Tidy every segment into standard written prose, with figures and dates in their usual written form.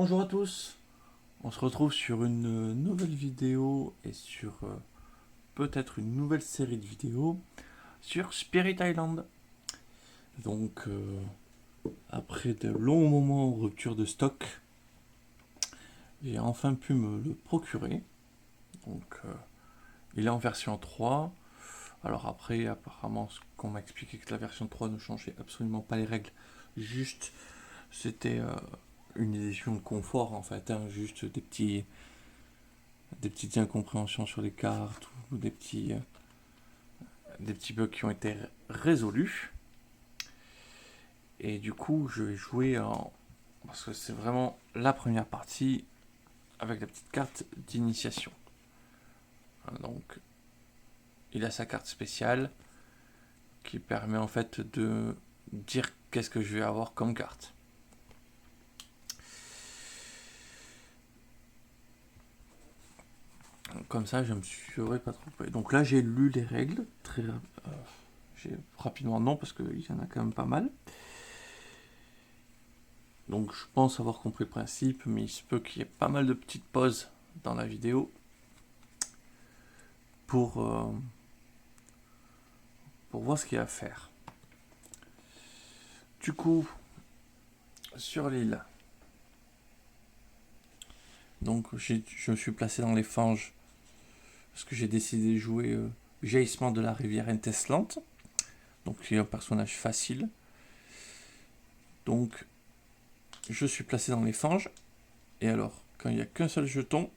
Bonjour à tous, on se retrouve sur une nouvelle vidéo et sur peut-être une nouvelle série de vidéos sur Spirit Island. Donc après de longs moments en rupture de stock, j'ai enfin pu me le procurer. Donc il est en version 3. Alors après apparemment ce qu'on m'a expliqué que la version 3 ne changeait absolument pas les règles, juste c'était une édition de confort en fait, hein, juste des petites incompréhensions sur les cartes ou des petits bugs qui ont été résolus. Et du coup, je vais jouer en. Parce que c'est vraiment la première partie avec la petite carte d'initiation. Donc, il a sa carte spéciale qui permet en fait de dire qu'est-ce que je vais avoir comme carte. Comme ça, je me suis pas trompé. Donc là, j'ai lu les règles j'ai rapidement non parce qu'il y en a quand même pas mal. Donc je pense avoir compris le principe, mais il se peut qu'il y ait pas mal de petites pauses dans la vidéo pour, euh, pour voir ce qu'il y a à faire. Du coup, sur l'île, donc je me suis placé dans les fanges parce que j'ai décidé de jouer Jaillissement de la rivière Inteslante, donc il est un personnage facile. Donc je suis placé dans les fanges, et alors quand il n'y a qu'un seul jeton,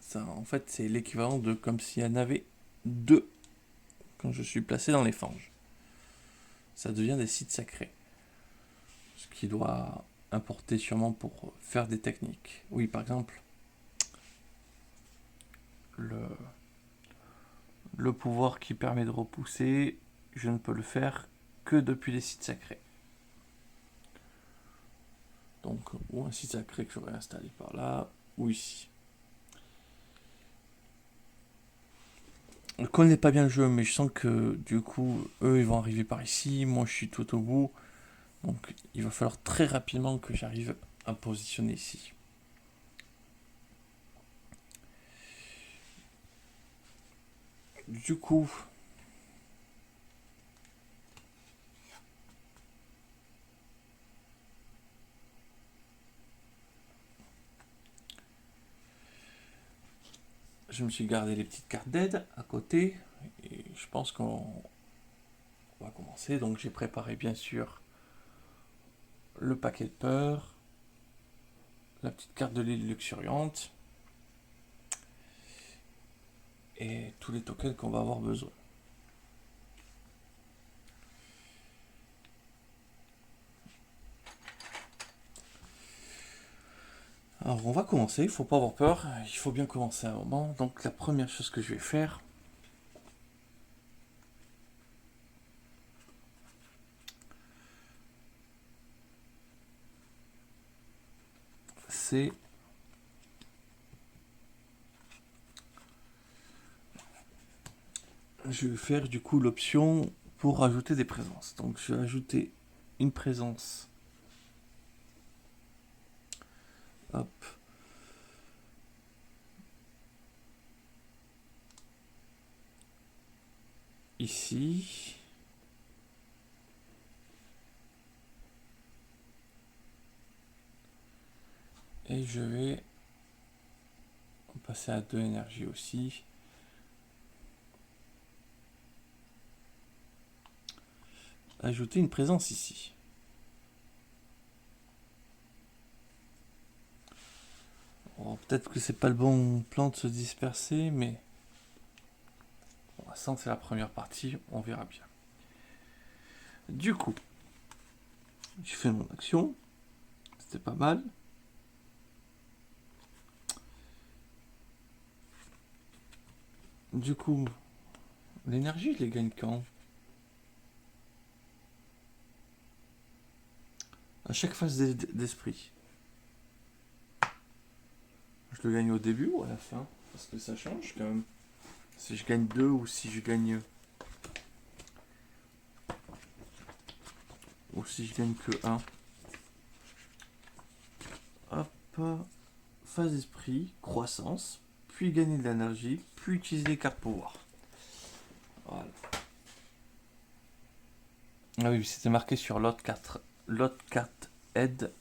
ça en fait c'est l'équivalent de comme s'il y en avait deux quand je suis placé dans les fanges. Ça devient des sites sacrés. Ce qui doit importer sûrement pour faire des techniques. Oui, par exemple, le, le pouvoir qui permet de repousser, je ne peux le faire que depuis les sites sacrés. Donc, ou un site sacré que j'aurais installé par là, ou ici. Je connais pas bien le jeu, mais je sens que du coup, eux, ils vont arriver par ici, moi je suis tout au bout. Donc, il va falloir très rapidement que j'arrive à me positionner ici. Du coup, je me suis gardé les petites cartes d'aide à côté, et je pense qu'on va commencer. Donc j'ai préparé bien sûr le paquet de peur, la petite carte de l'île luxuriante et tous les tokens qu'on va avoir besoin. Alors on va commencer, il faut pas avoir peur, il faut bien commencer à un moment. Donc la première chose que je vais faire, c'est je vais faire du coup l'option pour ajouter des présences. Donc je vais ajouter une présence. Hop. Ici. Et je vais passer à 2 énergies aussi. Ajouter une présence ici. Bon, peut-être que c'est pas le bon plan de se disperser, mais pour l'instant c'est la première partie, on verra bien. Du coup, j'ai fait mon action, c'était pas mal. Du coup, l'énergie, je les gagne quand? À chaque phase d'esprit. Je le gagne au début ou à la fin? Parce que ça change quand même. Si je gagne 2 ou si je gagne. Ou si je gagne que 1. phase d'esprit, croissance, puis gagner de l'énergie, puis utiliser les cartes pouvoir. Voilà. Ah oui, c'était marqué sur l'autre carte aide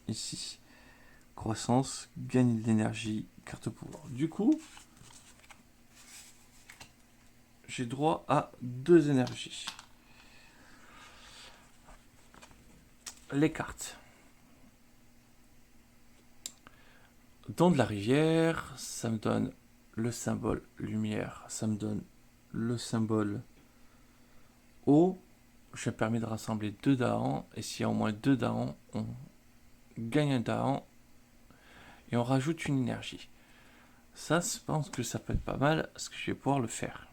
ici. Croissance, gagner de l'énergie, carte pouvoir. Du coup, j'ai droit à 2 énergies. Les cartes. Don de la rivière, ça me donne le symbole lumière, ça me donne le symbole eau. Je permets de rassembler 2 Dahan, et s'il y a au moins 2 Dahan, on gagne un Dahan et on rajoute une énergie. Ça, je pense que ça peut être pas mal, parce que je vais pouvoir le faire.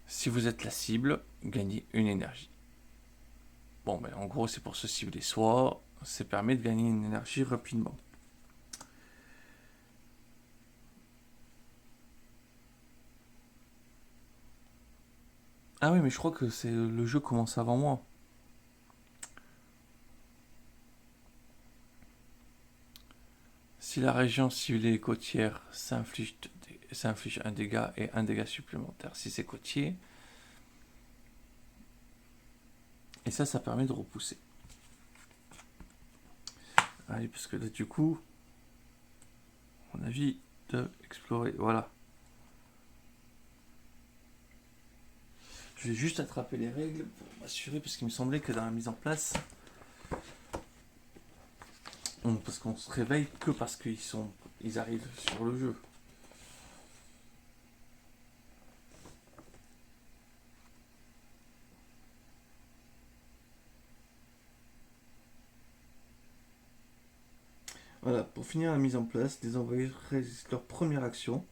Si vous êtes la cible, gagnez une énergie. Bon, ben en gros, c'est pour se cibler soi, ça permet de gagner une énergie rapidement. Ah oui, mais je crois que le jeu commence avant moi. Si la région ciblée est côtière, ça inflige un dégât et un dégât supplémentaire si c'est côtier. Et ça permet de repousser. Allez, parce que là, du coup, à mon avis, de explorer. Voilà. Je vais juste attraper les règles pour m'assurer, parce qu'il me semblait que dans la mise en place, parce qu'on se réveille que parce qu'ils arrivent sur le jeu. Voilà, pour finir la mise en place, les envoyés réalisent leur première action.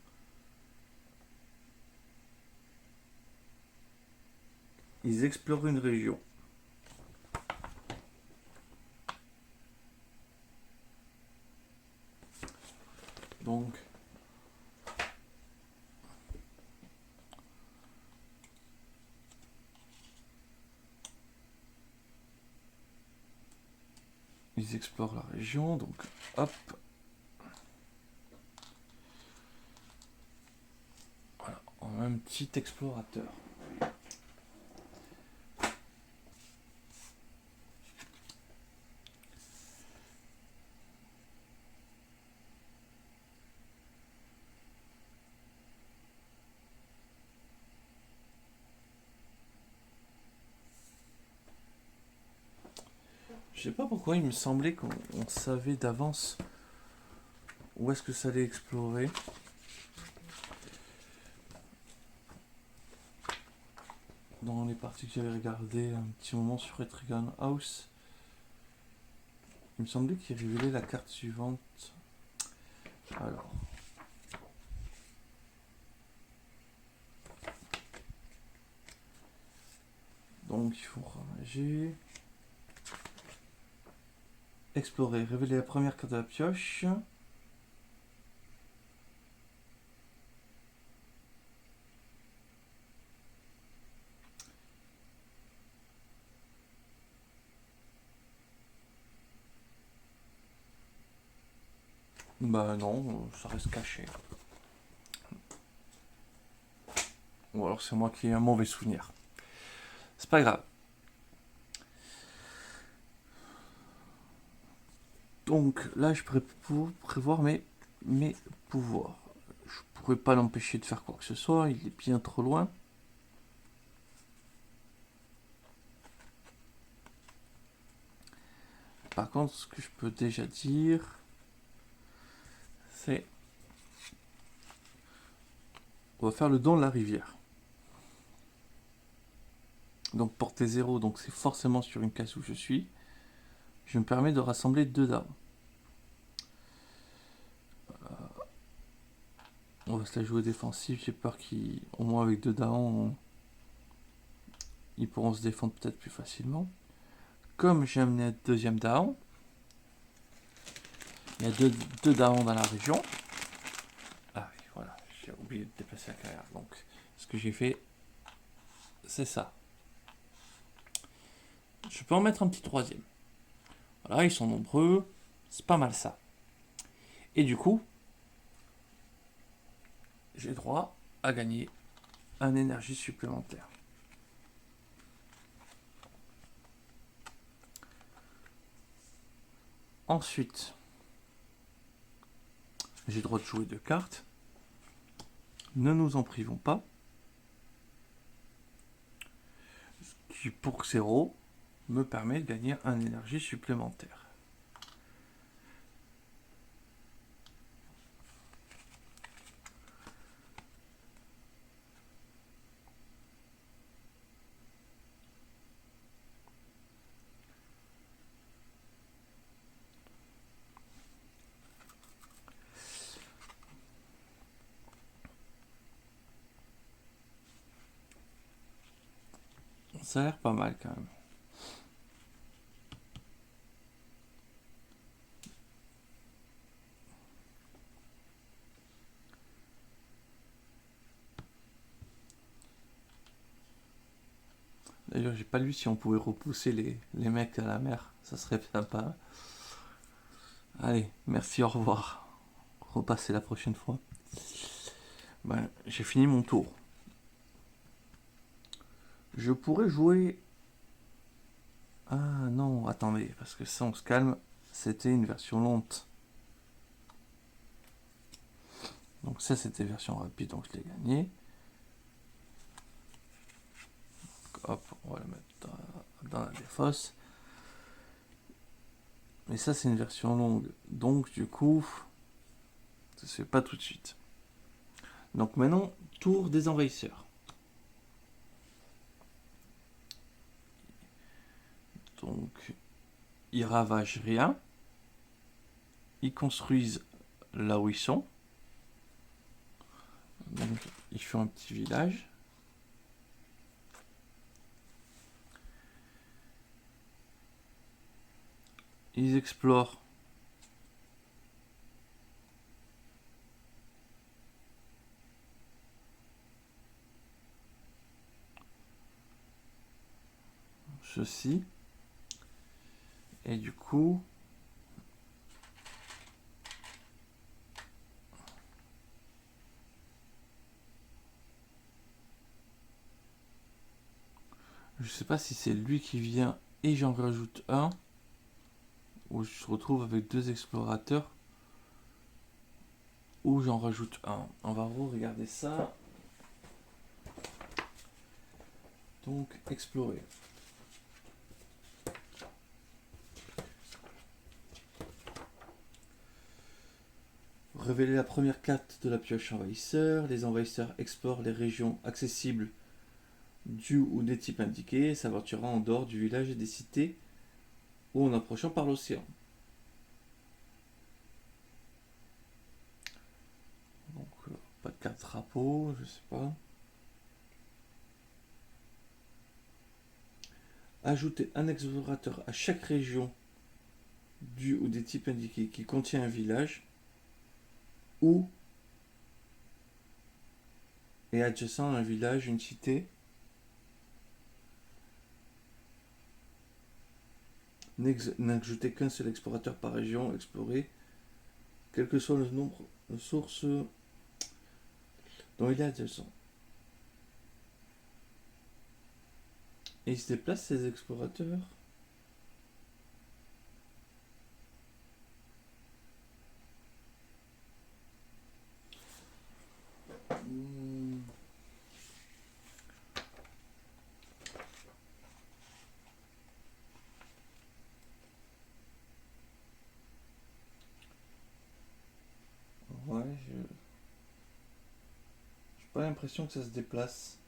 Ils explorent une région. Donc, ils explorent la région, donc hop. Voilà, on a un petit explorateur. Je sais pas pourquoi il me semblait qu'on savait d'avance où est-ce que ça allait explorer. Dans les parties que j'avais regardées un petit moment sur Etrigan House, il me semblait qu'il révélait la carte suivante. Alors. Donc il faut ramager. Explorer, révéler la première carte de la pioche. Bah non, ça reste caché. Ou alors c'est moi qui ai un mauvais souvenir. C'est pas grave. Donc là, je pourrais prévoir mes pouvoirs. Je pourrais pas l'empêcher de faire quoi que ce soit, il est bien trop loin. Par contre, ce que je peux déjà dire, c'est... On va faire le don de la rivière. Donc portée 0, donc c'est forcément sur une case où je suis. Je me permets de rassembler 2 dames. On va se la jouer défensive, j'ai peur qu'au moins avec 2 dames, ils pourront se défendre peut-être plus facilement. Comme j'ai amené un deuxième dahan, il y a deux dahans dans la région. Ah oui, voilà, j'ai oublié de déplacer la carrière. Donc, ce que j'ai fait, c'est ça. Je peux en mettre un petit troisième. Voilà, ils sont nombreux. C'est pas mal ça. Et du coup, j'ai droit à gagner un énergie supplémentaire. Ensuite, j'ai le droit de jouer 2 cartes. Ne nous en privons pas. Ce qui, pour 0, me permet de gagner un énergie supplémentaire. Ça a l'air pas mal quand même. D'ailleurs, j'ai pas lu si on pouvait repousser les mecs à la mer. Ça serait sympa. Allez, merci, au revoir. Repasser la prochaine fois. Ben, j'ai fini mon tour. Je pourrais jouer... Ah non, attendez, parce que ça on se calme. C'était une version lente. Donc ça c'était version rapide, donc je l'ai gagné. Hop, on va le mettre dans la défausse. Mais ça c'est une version longue. Donc du coup, ça se fait pas tout de suite. Donc maintenant, tour des envahisseurs. Donc, ils ravagent rien. Ils construisent là où ils sont. Donc, ils font un petit village. Ils explorent. Ceci. Et du coup, je sais pas si c'est lui qui vient et j'en rajoute un, ou je me retrouve avec 2 explorateurs, ou j'en rajoute un. On va regarder ça. Donc, explorer. Révéler la première carte de la pioche envahisseur. Les envahisseurs explorent les régions accessibles du ou des types indiqués, s'aventurant en dehors du village et des cités ou en approchant par l'océan. Donc, pas de carte drapeau, je sais pas. Ajouter un explorateur à chaque région du ou des types indiqués qui contient un village ou est adjacent à un village, une cité. N'ajouter qu'un seul explorateur par région explorée, quel que soit le nombre de sources dont il est adjacent. Et ils se déplacent ces explorateurs. Ouais, j'ai pas l'impression que ça se déplace.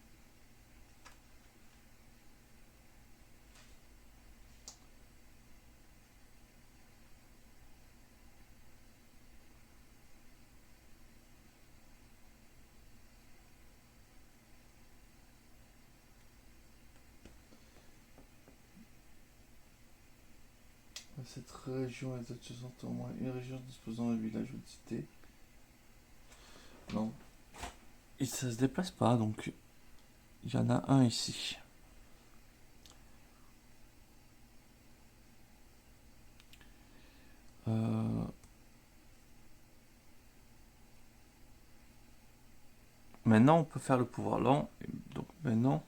Cette région est adjacente au moins une région disposant d'un village ou de cité. Non. Et ça se déplace pas, donc il y en a un ici. Maintenant, on peut faire le pouvoir lent. Donc maintenant,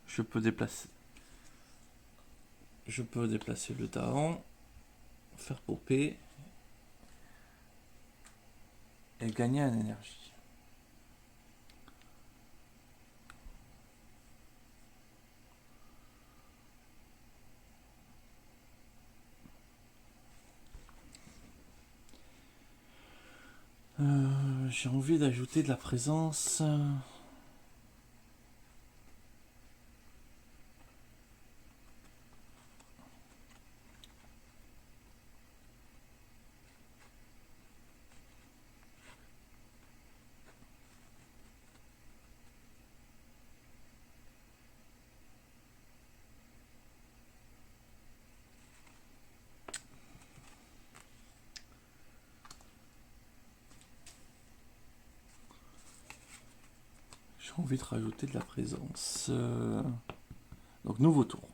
je peux déplacer. Je peux déplacer le daron, faire popper et gagner en énergie. J'ai envie d'ajouter de la présence. J'ai envie de rajouter de la présence. Donc nouveau tour.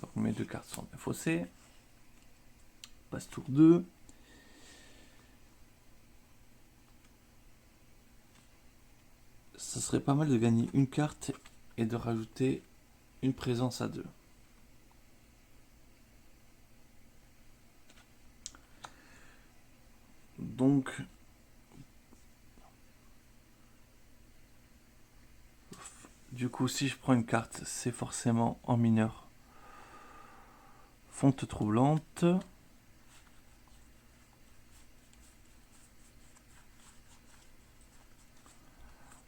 Donc mes deux cartes sont bien faussées. Passe tour 2. Ça serait pas mal de gagner une carte et de rajouter une présence à 2. Donc du coup, si je prends une carte, c'est forcément en mineur. Fonte troublante.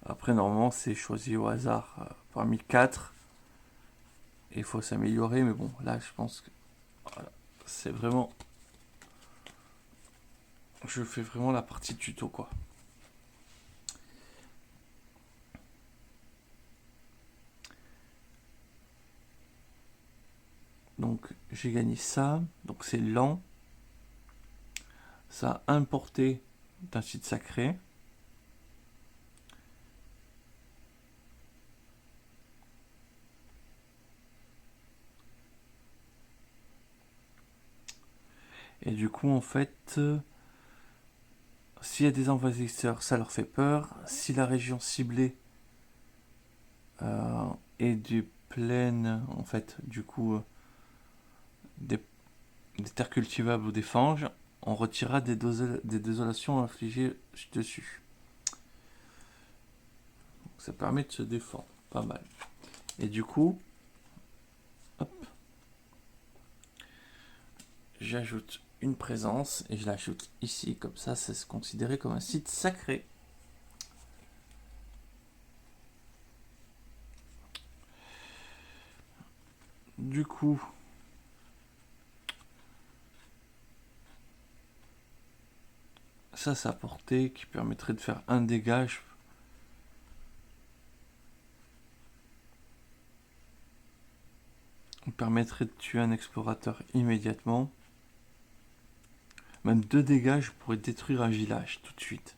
Après, normalement, c'est choisi au hasard parmi 4. Il faut s'améliorer, mais bon, là, je pense que voilà, c'est vraiment... Je fais vraiment la partie tuto, quoi. Donc, j'ai gagné ça. Donc, c'est lent. Ça a importé d'un site sacré. Et du coup, en fait, s'il y a des envahisseurs, ça leur fait peur. Si la région ciblée est du plaine, en fait, du coup, des terres cultivables ou des fanges, on retirera des désolations infligées dessus. Donc ça permet de se défendre, pas mal. Et du coup, hop, j'ajoute une présence et je l'ajoute ici, comme ça, c'est considéré comme un site sacré. Du coup, ça, c'est à portée qui permettrait de faire un dégage. On permettrait de tuer un explorateur immédiatement. Même 2 dégâts, je pourrais détruire un village tout de suite.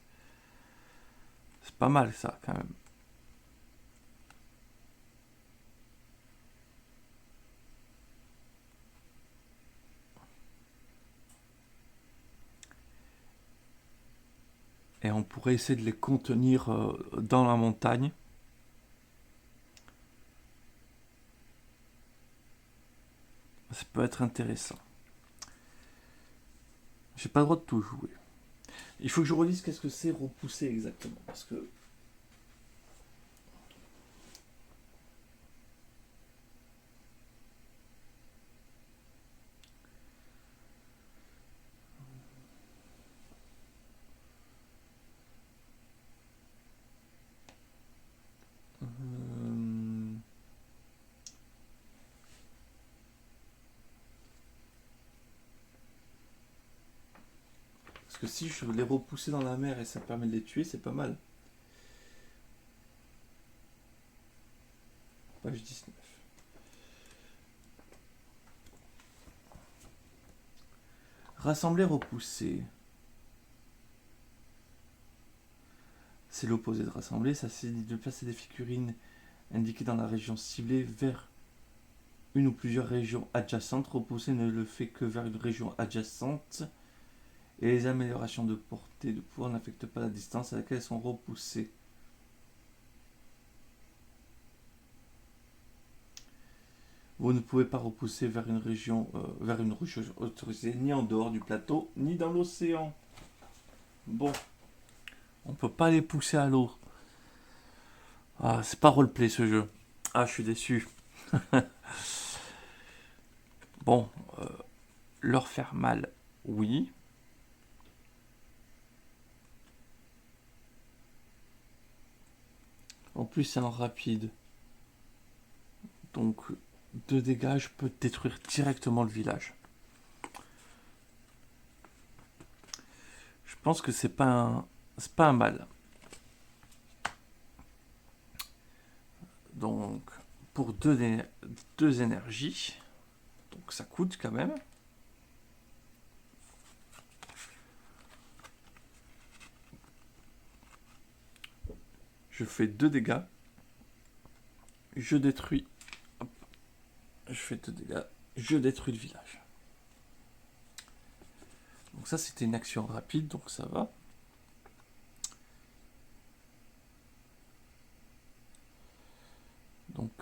C'est pas mal ça quand même. Et on pourrait essayer de les contenir dans la montagne. Ça peut être intéressant. J'ai pas le droit de tout jouer. Il faut que je relise qu'est-ce que c'est repousser exactement. Parce que... Parce que si je les repousser dans la mer et ça permet de les tuer, c'est pas mal. Page 19. Rassembler, repousser. C'est l'opposé de rassembler, ça c'est de placer des figurines indiquées dans la région ciblée vers une ou plusieurs régions adjacentes. Repousser ne le fait que vers une région adjacente. et les améliorations de portée de pouvoir n'affectent pas la distance à laquelle elles sont repoussées. Vous ne pouvez pas repousser vers une région autorisée ni en dehors du plateau ni dans l'océan. Bon, on peut pas les pousser à l'eau. Ah, c'est pas roleplay ce jeu. Ah, je suis déçu. Bon, leur faire mal, oui. En plus, c'est en rapide. Donc, 2 dégâts, je peux détruire directement le village. Je pense que c'est pas un mal. Donc, pour 2 énergies, donc ça coûte quand même. Je fais 2 dégâts. Je détruis. Hop. Je fais 2 dégâts. Je détruis le village. Donc ça, c'était une action rapide, donc ça va. Donc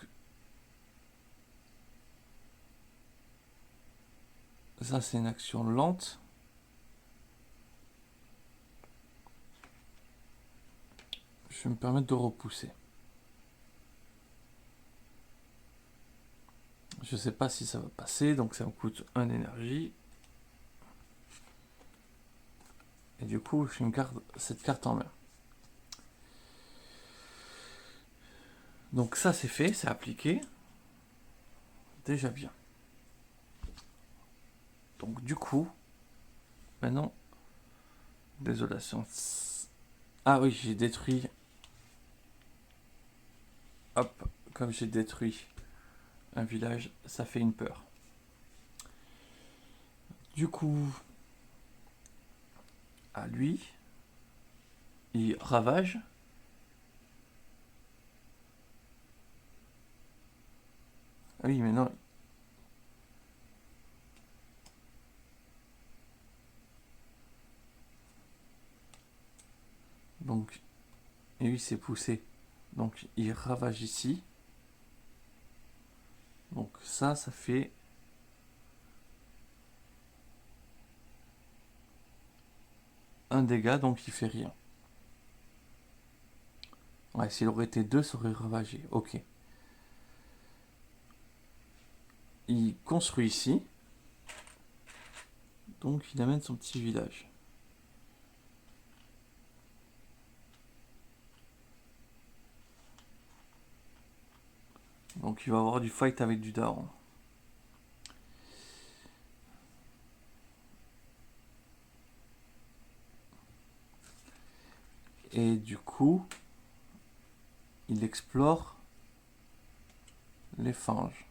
ça, c'est une action lente. Je vais me permettre de repousser. Je sais pas si ça va passer, donc ça me coûte 1 énergie. Et du coup, je garde cette carte en main. Donc ça, c'est fait, c'est appliqué. Déjà bien. Donc du coup, maintenant, désolation. Ah oui, j'ai détruit. Hop, comme j'ai détruit un village, ça fait une peur. Du coup, à lui, il ravage. Ah oui, mais non. Donc, et lui s'est poussé. Donc, il ravage ici. Donc ça fait un dégât, donc il fait rien. Ouais, s'il aurait été 2, ça aurait ravagé. Ok. Il construit ici. Donc il amène son petit village. Donc il va avoir du fight avec du daron. Et du coup, il explore les fanges.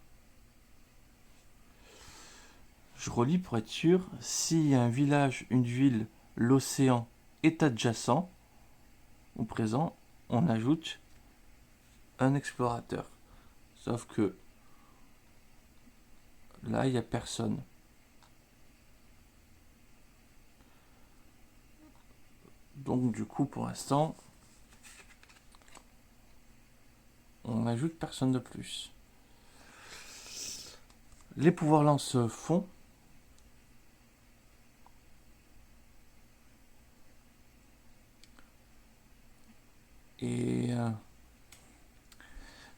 Je relis pour être sûr. S'il y a un village, une ville, l'océan est adjacent, au présent, on ajoute un explorateur. Sauf que là, il n'y a personne. Donc du coup, pour l'instant, on n'ajoute personne de plus. Les pouvoirs lance font. Et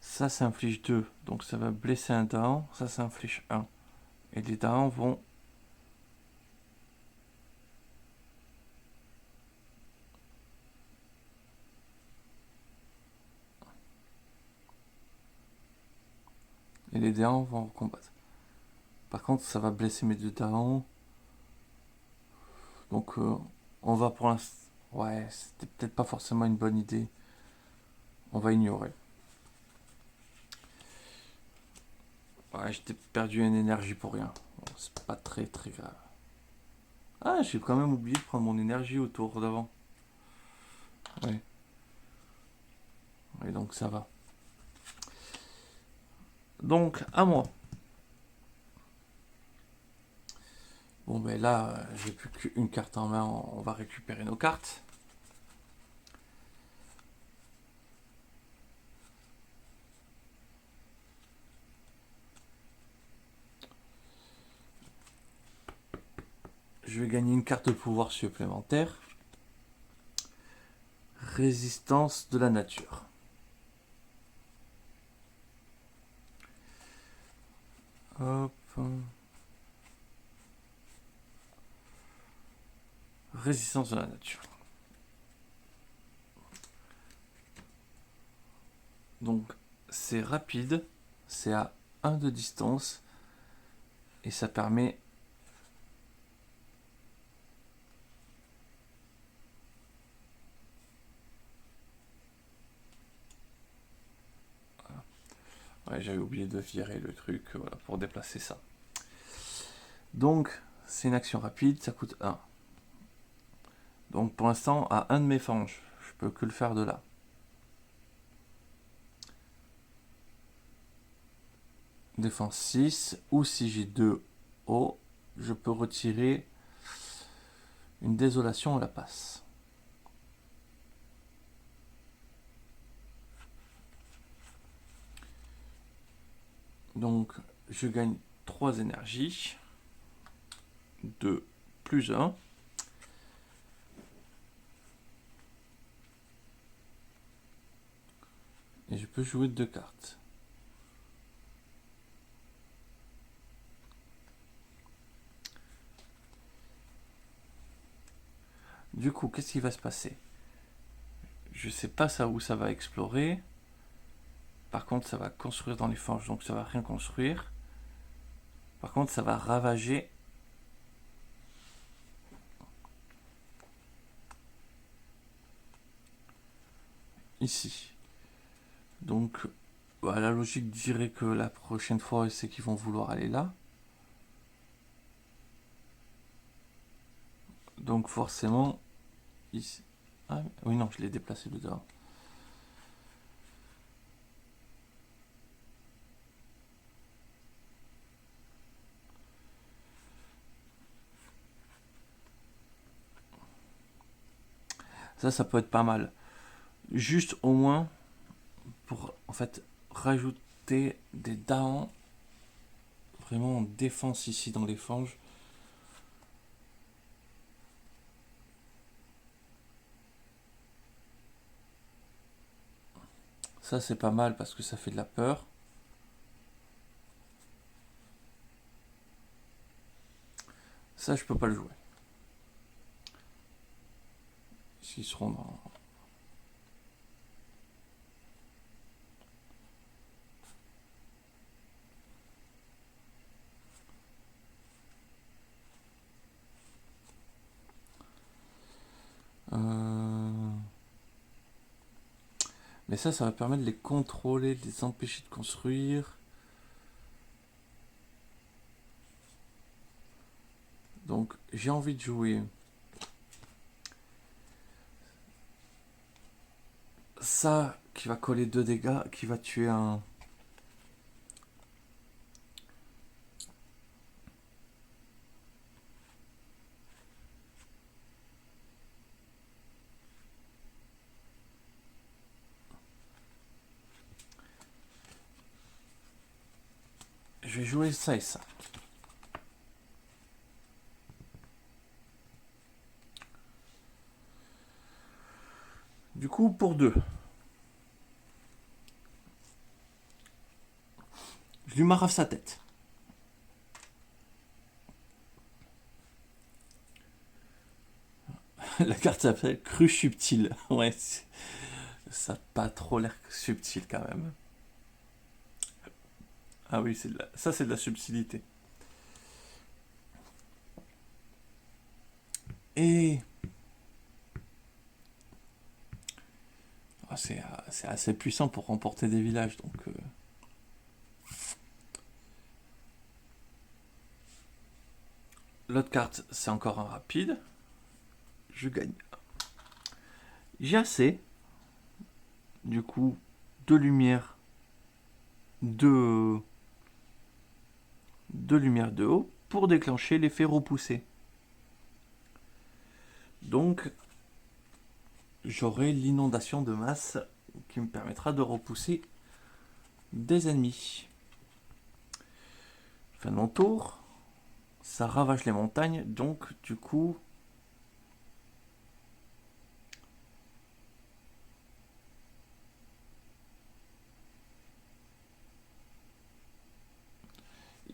ça inflige 2. Donc ça va blesser un daron. Ça inflige 1. Et les darons vont... Et les darons vont combattre. Par contre, ça va blesser mes 2 darons. Donc on va pour l'instant... Ouais, c'était peut-être pas forcément une bonne idée. On va ignorer. Ouais, j'ai perdu une énergie pour rien. Bon, c'est pas très très grave. Ah, j'ai quand même oublié de prendre mon énergie au tour d'avant. Ouais. Et donc ça va. Donc, à moi. Bon, ben là, j'ai plus qu'une carte en main, on va récupérer nos cartes. Je vais gagner une carte de pouvoir supplémentaire. Résistance de la nature. Hop. Résistance de la nature. Donc c'est rapide, c'est à 1 de distance et ça permet ouais, j'avais oublié de virer le truc voilà, pour déplacer ça. Donc c'est une action rapide, ça coûte 1. Donc pour l'instant à 1 de mes fanges, je peux que le faire de là. Défense 6, ou si j'ai 2 hauts, je peux retirer une désolation à la passe. Donc je gagne 3 énergies. 2 plus 1. Et je peux jouer 2 cartes. Du coup, qu'est-ce qui va se passer? Je sais pas ça où ça va explorer. Par contre, ça va construire dans les forges, donc ça va rien construire. Par contre, ça va ravager ici. Donc, bah, la logique dirait que la prochaine fois, c'est qu'ils vont vouloir aller là. Donc forcément, ici. Ah, oui, non, je l'ai déplacé de dehors. Ça peut être pas mal. Juste au moins pour en fait rajouter des dents vraiment en défense ici dans les fanges. Ça c'est pas mal parce que ça fait de la peur. Ça je peux pas le jouer. S'ils seront dans... Mais ça va permettre de les contrôler, de les empêcher de construire. Donc j'ai envie de jouer ça qui va coller 2 dégâts, qui va tuer un... Je vais jouer ça et ça. Du coup, pour 2. Je lui marave sa tête. La carte s'appelle Cru Subtil. Ouais, ça n'a pas trop l'air subtil quand même. Ah oui, ça c'est de la subtilité. Et... Oh, c'est assez puissant pour remporter des villages, donc... L'autre carte, c'est encore un rapide. Je gagne. J'ai assez. Du coup, 2 lumières. 2 lumières de haut. pour déclencher l'effet repoussé. Donc, j'aurai l'inondation de masse qui me permettra de repousser des ennemis. Fin de mon tour. Ça ravage les montagnes, donc du coup...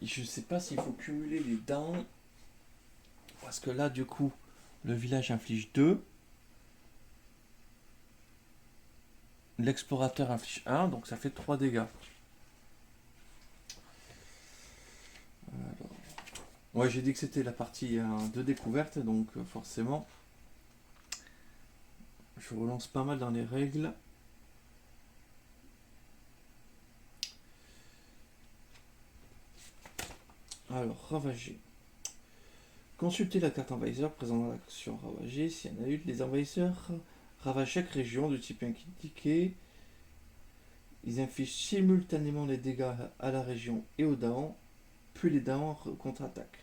Je sais pas s'il faut cumuler les dents. Parce que là, du coup, le village inflige 2. L'explorateur inflige 1, donc ça fait 3 dégâts. Alors... Ouais, j'ai dit que c'était la partie de découverte, donc forcément, je relance pas mal dans les règles. Alors, ravager. Consultez la carte envahisseur présentant l'action ravagée. Si y en a une, les envahisseurs ravagent chaque région du type indiqué. Ils infligent simultanément les dégâts à la région et aux Daons, puis les Daons contre-attaquent.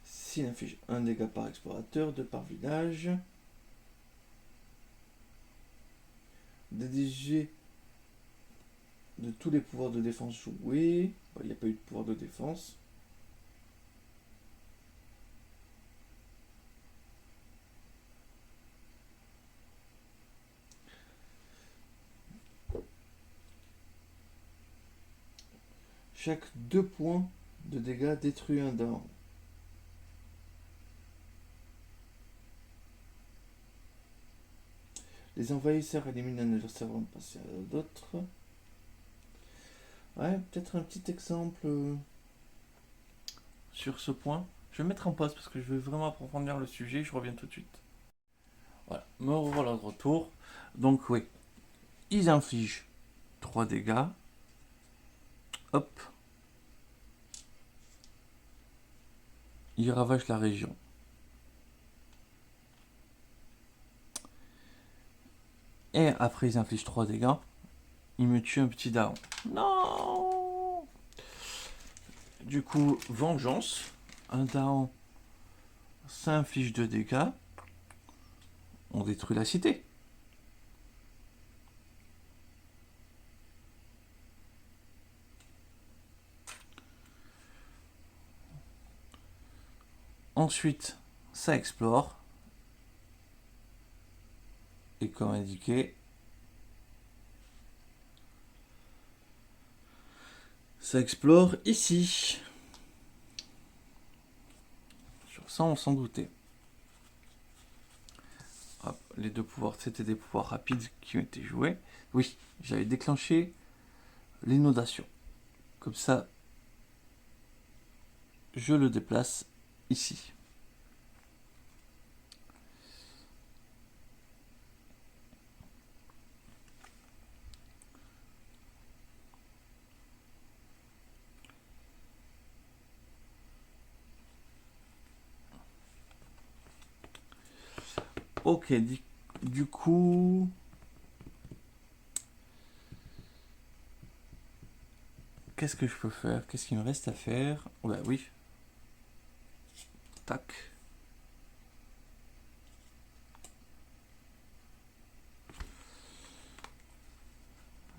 S'il inflige un dégât par explorateur, 2 par village. Dédiger de tous les pouvoirs de défense joués. Il n'y a pas eu de pouvoir de défense. Chaque 2 points de dégâts détruit un Daon. Les envahisseurs éliminent un adversaire avant de passer à d'autres. Ouais, peut-être un petit exemple sur ce point. Je vais mettre en pause parce que je vais vraiment approfondir le sujet. Je reviens tout de suite. Voilà, me revoilà de retour. Donc oui, ils infligent 3 dégâts. Hop. Ils ravagent la région. Et après ils infligent 3 dégâts. Ils me tuent un petit daron. Non. Du coup, vengeance. Un daron, ça inflige 2 dégâts. On détruit la cité. Ensuite, ça explore. Et comme indiqué, ça explore ici. Sur ça, on s'en doutait. Hop, les 2 pouvoirs, c'était des pouvoirs rapides qui ont été joués. Oui, j'avais déclenché l'inondation. Comme ça, je le déplace ici. Ok, du coup... Qu'est-ce que je peux faire? Qu'est-ce qu'il me reste à faire? Oh bah oui. Tac.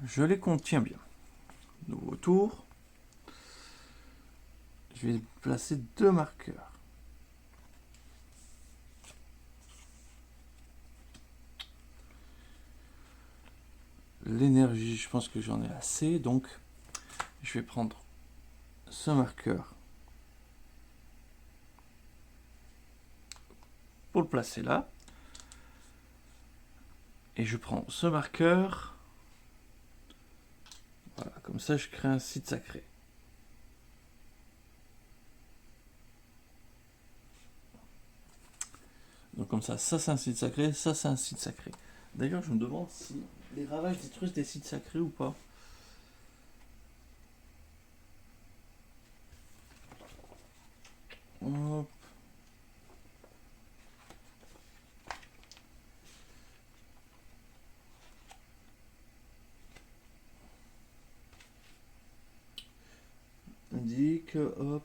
Je les contiens bien. Nouveau tour. Je vais placer 2 marqueurs. L'énergie, je pense que j'en ai assez, donc je vais prendre ce marqueur pour le placer là. Et je prends ce marqueur. Voilà, comme ça je crée un site sacré. Donc comme ça c'est un site sacré, ça c'est un site sacré. D'ailleurs je me demande si les ravages détruisent des sites sacrés ou pas. Hop. hop.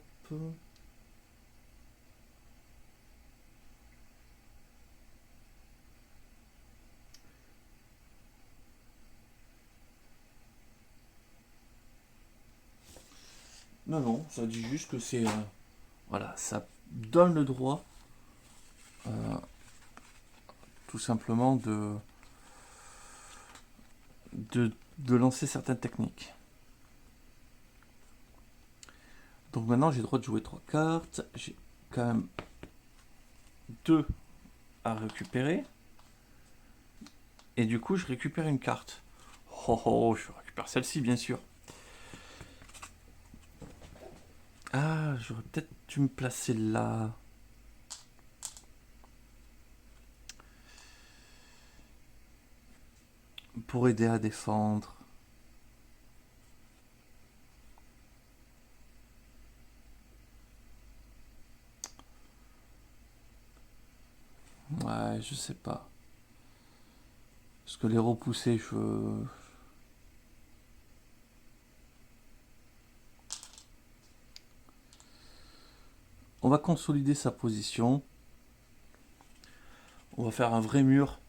Non, non, ça dit juste que c'est... voilà, ça donne le droit, tout simplement, de lancer certaines techniques. Donc maintenant, j'ai le droit de jouer 3 cartes. J'ai quand même 2 à récupérer. Et du coup, je récupère une carte. Oh, oh, je récupère celle-ci, bien sûr. Ah, j'aurais peut-être dû me placer là. Pour aider à défendre. Ouais, je sais pas. Parce que les repousser, je... On va consolider sa position. On va faire un vrai mur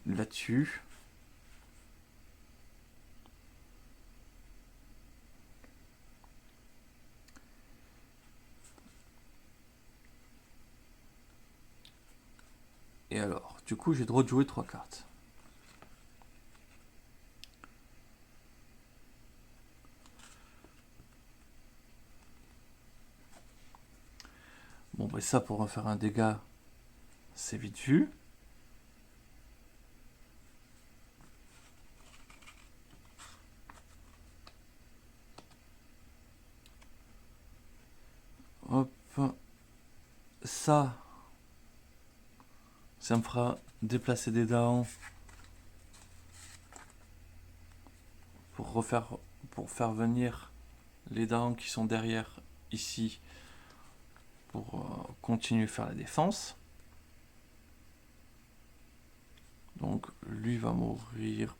là-dessus. Et alors, du coup, j'ai le droit de jouer 3 cartes. Bon, bah ça, pour en faire un dégât, c'est vite vu. Hop. Ça me fera déplacer des dents pour faire venir les dents qui sont derrière ici pour continuer à faire la défense. Donc lui va mourir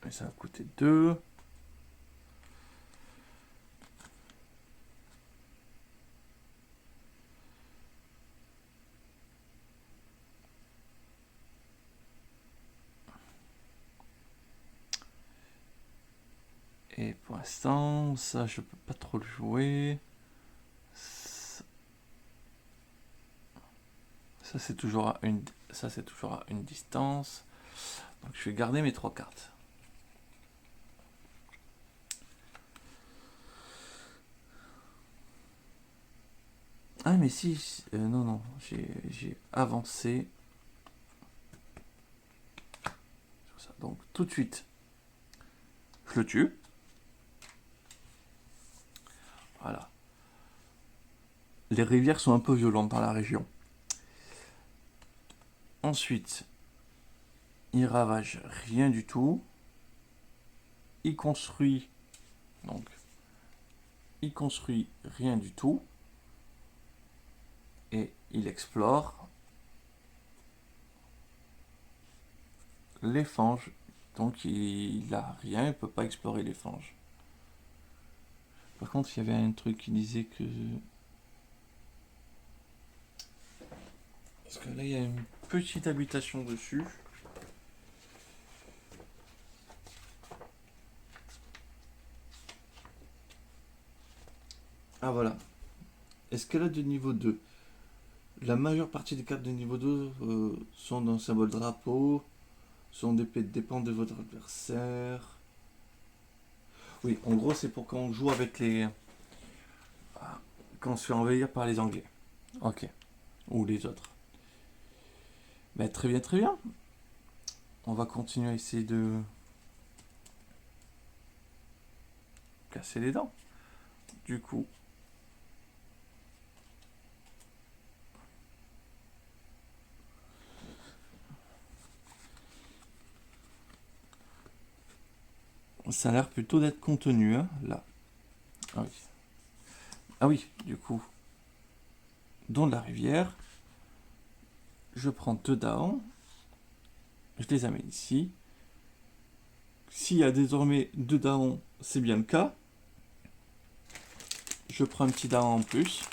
et ça va coûter 2. Et pour l'instant, ça je peux pas trop le jouer. Ça c'est toujours à une distance. Donc je vais garder mes 3 cartes. Ah mais si, non, j'ai avancé. Sur ça. Donc tout de suite, je le tue. Voilà. Les rivières sont un peu violentes dans la région. Ensuite, il ravage rien du tout. Il construit, donc, il construit rien du tout. Et il explore les fanges. Donc il a rien, il peut pas explorer les fanges. Par contre, il y avait un truc qui disait que... Parce que là, il y a une petite habitation dessus. Ah voilà. Escalade de niveau 2. La majeure partie des cartes de niveau 2 sont dans le symbole drapeau. Son épée dépend de votre adversaire. Oui, en gros, c'est pour quand on joue avec les... Quand on se fait envahir par les Anglais. Ok. Ou les autres. Mais très bien, très bien. On va continuer à essayer de casser les dents. Du coup, ça a l'air plutôt d'être contenu, hein, là. Ah oui. Ah oui, du coup, dans la rivière, je prends 2 dents, je les amène ici. S'il y a désormais 2 dents, c'est bien le cas. Je prends un petit dard en plus.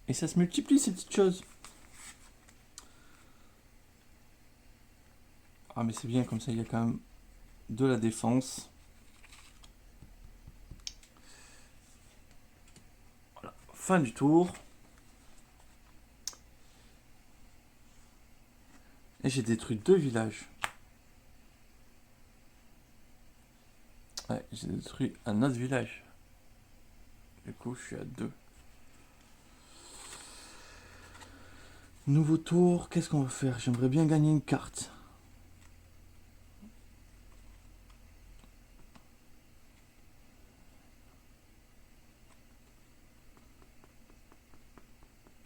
Et ça se multiplie ces petites choses. Ah mais c'est bien comme ça, il y a quand même de la défense. Voilà, fin du tour. Et j'ai détruit 2 villages. Ouais, j'ai détruit un autre village. Du coup, je suis à 2. Nouveau tour, qu'est-ce qu'on va faire? J'aimerais bien gagner une carte.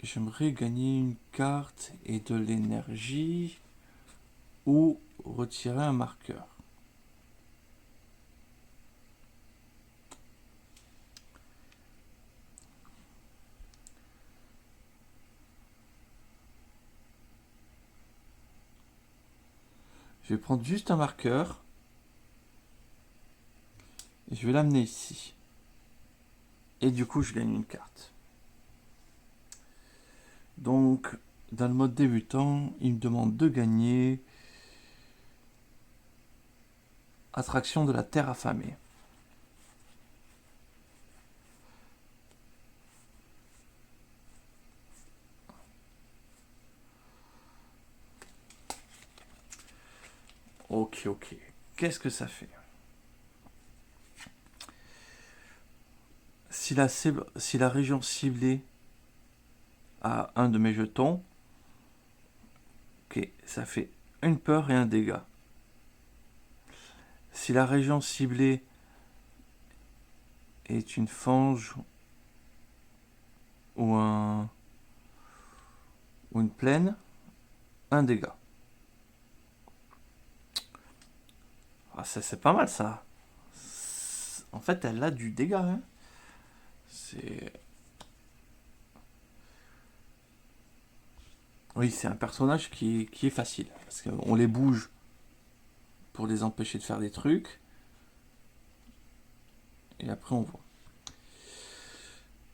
J'aimerais gagner une carte et de l'énergie ou retirer un marqueur. Je vais prendre juste un marqueur et je vais l'amener ici. Et du coup, je gagne une carte. Donc, dans le mode débutant, il me demande de gagner attraction de la terre affamée. Ok, ok. Qu'est-ce que ça fait? Si la région ciblée a un de mes jetons, ok, ça fait une peur et un dégât. Si la région ciblée est une fange ou une plaine, un dégât. Ah, ça c'est pas mal ça. En fait, elle a du dégât. Hein. C'est... Oui, c'est un personnage qui est facile. Parce qu'on les bouge pour les empêcher de faire des trucs. Et après on voit.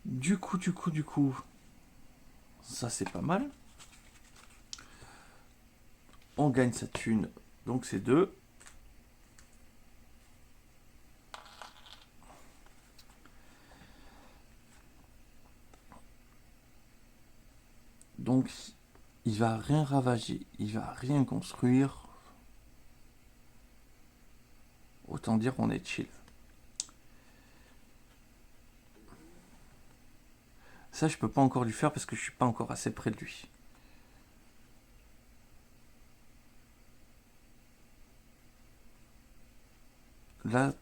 Du coup, ça c'est pas mal. On gagne sa thune. Donc c'est 2. Donc il va rien ravager. Il va rien construire. Autant dire qu'on est chill. Ça je peux pas encore lui faire parce que je suis pas encore assez près de lui. Là,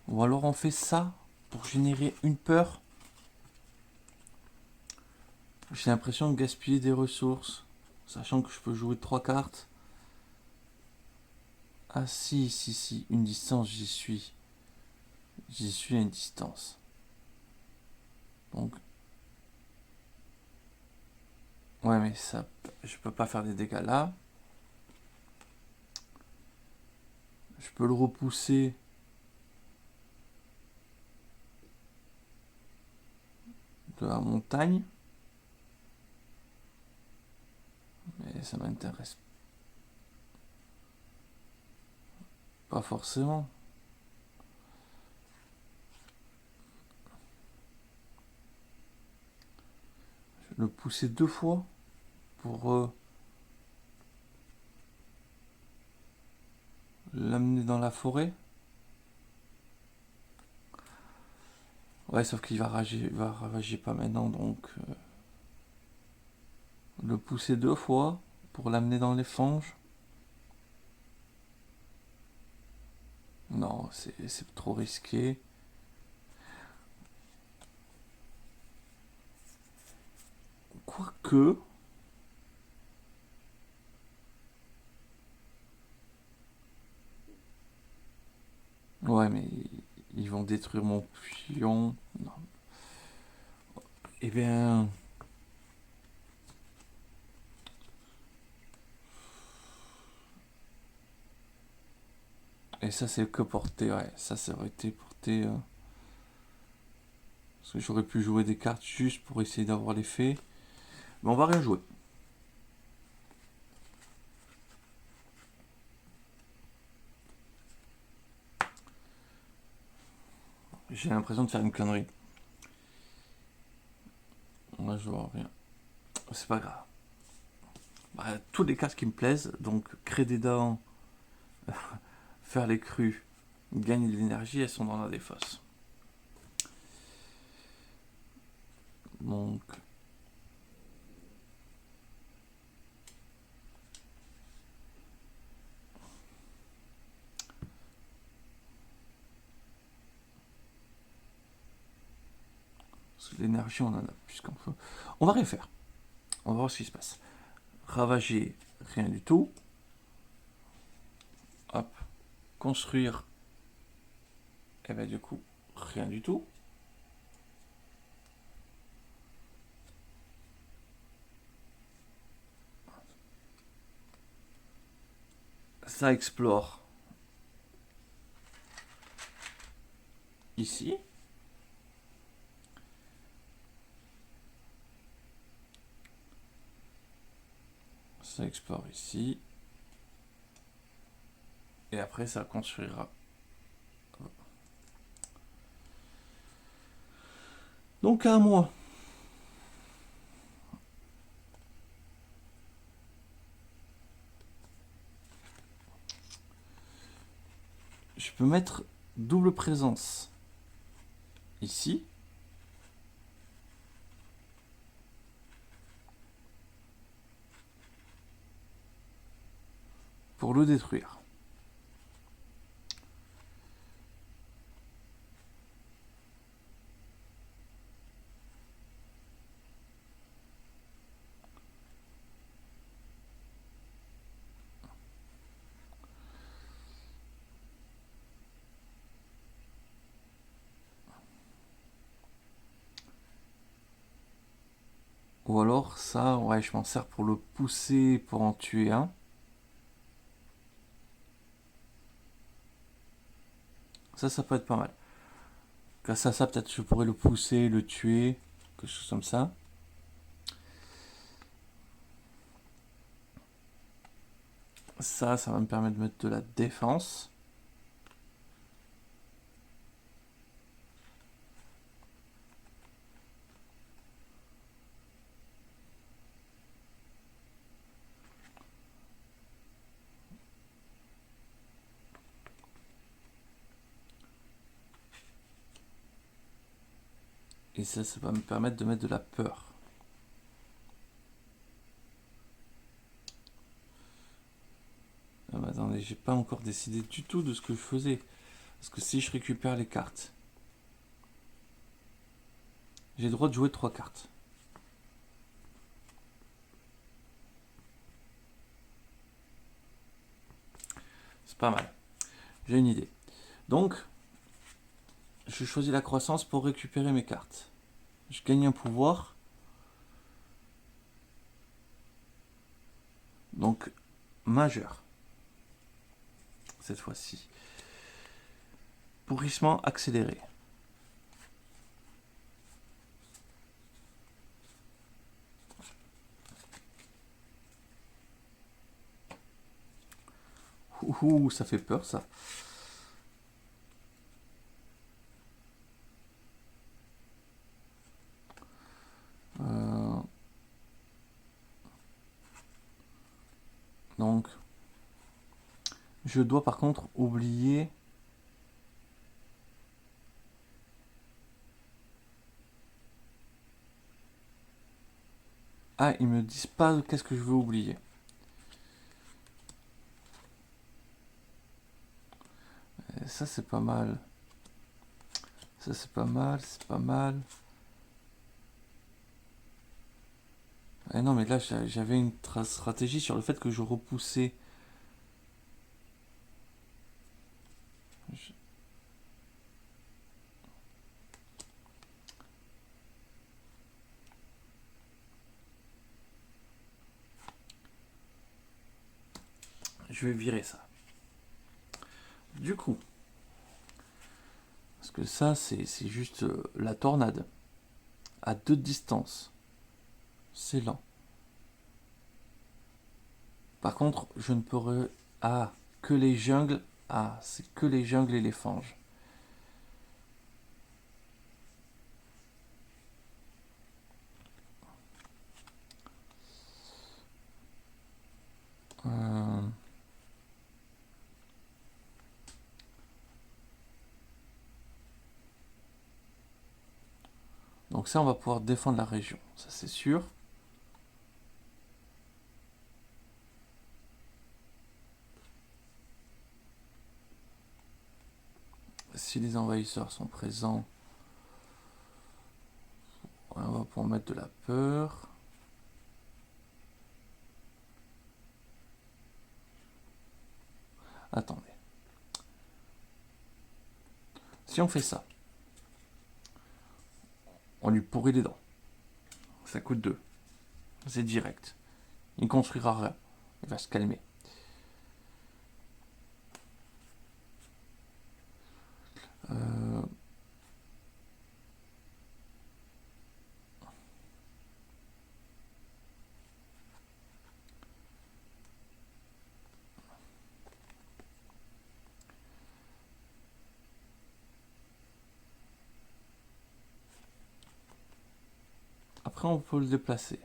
ou alors on fait ça pour générer une peur. J'ai l'impression de gaspiller des ressources, sachant que je peux jouer 3 cartes. Ah si, une distance, j'y suis. J'y suis à une distance. Donc, ouais mais ça, je peux pas faire des dégâts là. Je peux le repousser. De la montagne. Mais ça m'intéresse pas forcément. Je vais le pousser 2 fois pour l'amener dans la forêt. Ouais, sauf qu'il va ravager pas maintenant, donc le pousser 2 fois pour l'amener dans les fanges. Non, c'est trop risqué. Quoique, Ouais, mais ils vont détruire mon pion. Non. Eh bien... Et ça, c'est que porté, ouais. Ça aurait été porté... Parce que j'aurais pu jouer des cartes juste pour essayer d'avoir l'effet. Mais on va rien jouer. J'ai l'impression de faire une connerie. Moi, je vois rien. C'est pas grave. Bah, tous les cartes qui me plaisent, donc créer des dents, faire les crues, gagner de l'énergie, elles sont dans la défausse. Donc, l'énergie, on en a plus qu'on faut. On va rien faire. On va voir ce qui se passe. Ravager, rien du tout. Hop. Construire, et ben du coup, rien du tout. Ça explore ici. Ça explore ici. Et après, ça construira. Donc à moi. Je peux mettre double présence ici. Pour le détruire. Ou alors ça, ouais, je m'en sers pour le pousser pour en tuer un. Ça peut être pas mal. Grâce à ça, peut-être je pourrais le pousser, le tuer, quelque chose comme ça. Ça va me permettre de mettre de la défense. Et ça va me permettre de mettre de la peur. Ah bah attendez, j'ai pas encore décidé du tout de ce que je faisais. Parce que si je récupère les cartes, j'ai le droit de jouer 3 cartes. C'est pas mal. J'ai une idée. Donc, je choisis la croissance pour récupérer mes cartes. Je gagne un pouvoir. Donc, majeur. Cette fois-ci. Pourrissement accéléré. Ouh, ça fait peur ça. Donc, je dois par contre oublier. Ah, ils me disent pas qu'est-ce que je veux oublier. Et ça, c'est pas mal. Ça, c'est pas mal, c'est pas mal. Ah non, mais là, j'avais une stratégie sur le fait que je repoussais. je vais virer ça. Du coup, parce que ça, c'est juste la tornade. À 2 de distance. C'est lent. Par contre, je ne pourrais... Ah, que les jungles. Ah, c'est que les jungles et les fanges. Euh... Donc ça, on va pouvoir défendre la région. Ça, c'est sûr. Si les envahisseurs sont présents, on va pouvoir mettre de la peur. Attendez. Si on fait ça, on lui pourrit les dents. Ça coûte 2. C'est direct. Il ne construira rien. Il va se calmer. Après, on peut le déplacer.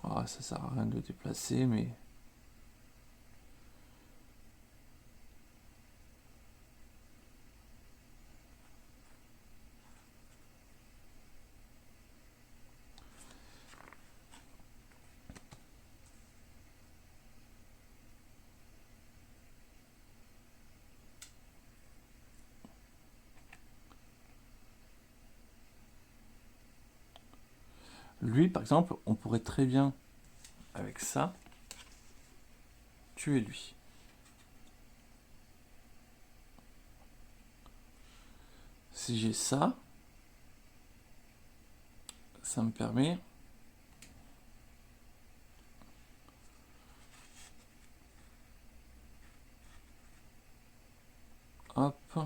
Ah, ça sert à rien de le déplacer, mais... Lui, par exemple, on pourrait très bien, avec ça, tuer lui. Si j'ai ça, ça me permet... Hop.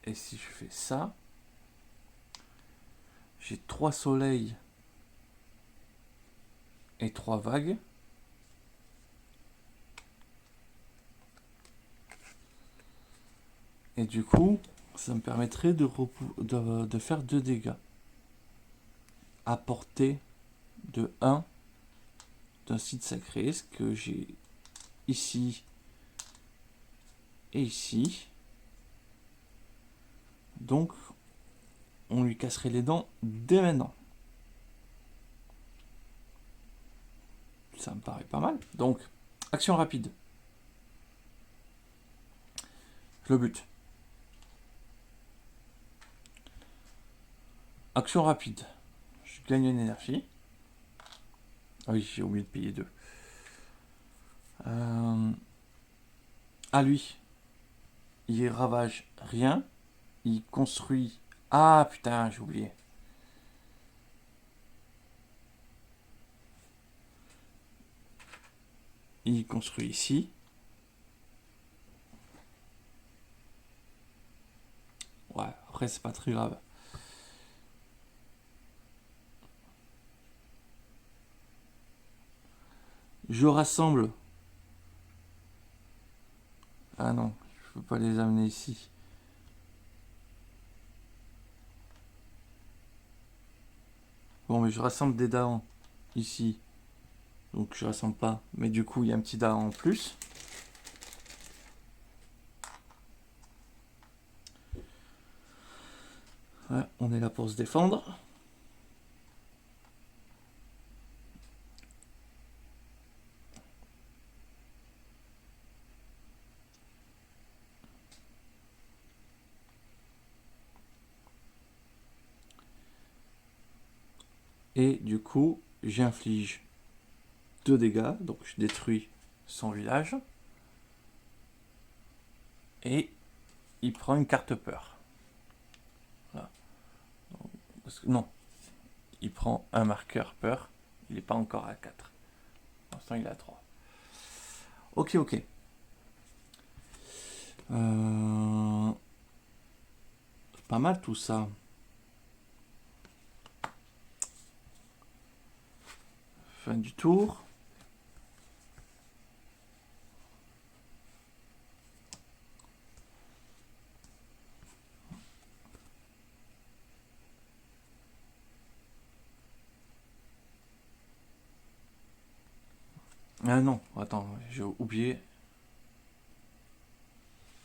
Et si je fais ça, j'ai 3 soleils et 3 vagues. Et du coup, ça me permettrait de faire 2 dégâts. À portée de 1 d'un site sacré, ce que j'ai ici et ici. Donc, on lui casserait les dents dès maintenant. Ça me paraît pas mal. Donc, action rapide. Je le bute. Action rapide. Je gagne une énergie. Ah oui, j'ai oublié de payer 2. Ah lui, il ravage rien. Il construit... Ah putain, j'ai oublié. Il construit ici. Ouais, après c'est pas très grave. Je rassemble. Ah non, je peux pas les amener ici. Bon, mais je rassemble des daons ici. Donc je rassemble pas. Mais du coup, il y a un petit daon en plus. Ouais, on est là pour se défendre. Et du coup, j'inflige 2 dégâts. Donc je détruis son village. Et il prend une carte peur. Voilà. Parce que non, il prend un marqueur peur. Il n'est pas encore à 4. Pour l'instant, il est à 3. Ok, ok. Pas mal tout ça. Fin du tour. Ah non, attends, j'ai oublié.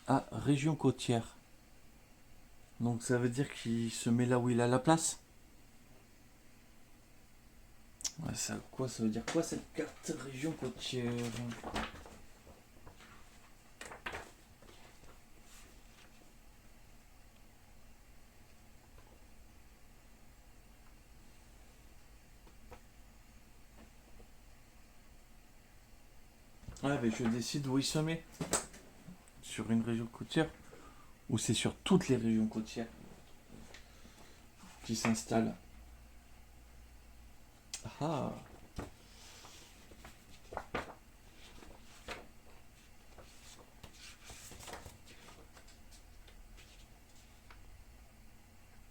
Ah, région côtière. Donc ça veut dire qu'il se met là où il a la place. Ouais, ça veut dire quoi cette carte région côtière? Ouais, mais je décide où il se met. Sur une région côtière. Ou c'est sur toutes les régions côtières qui s'installent. Ah.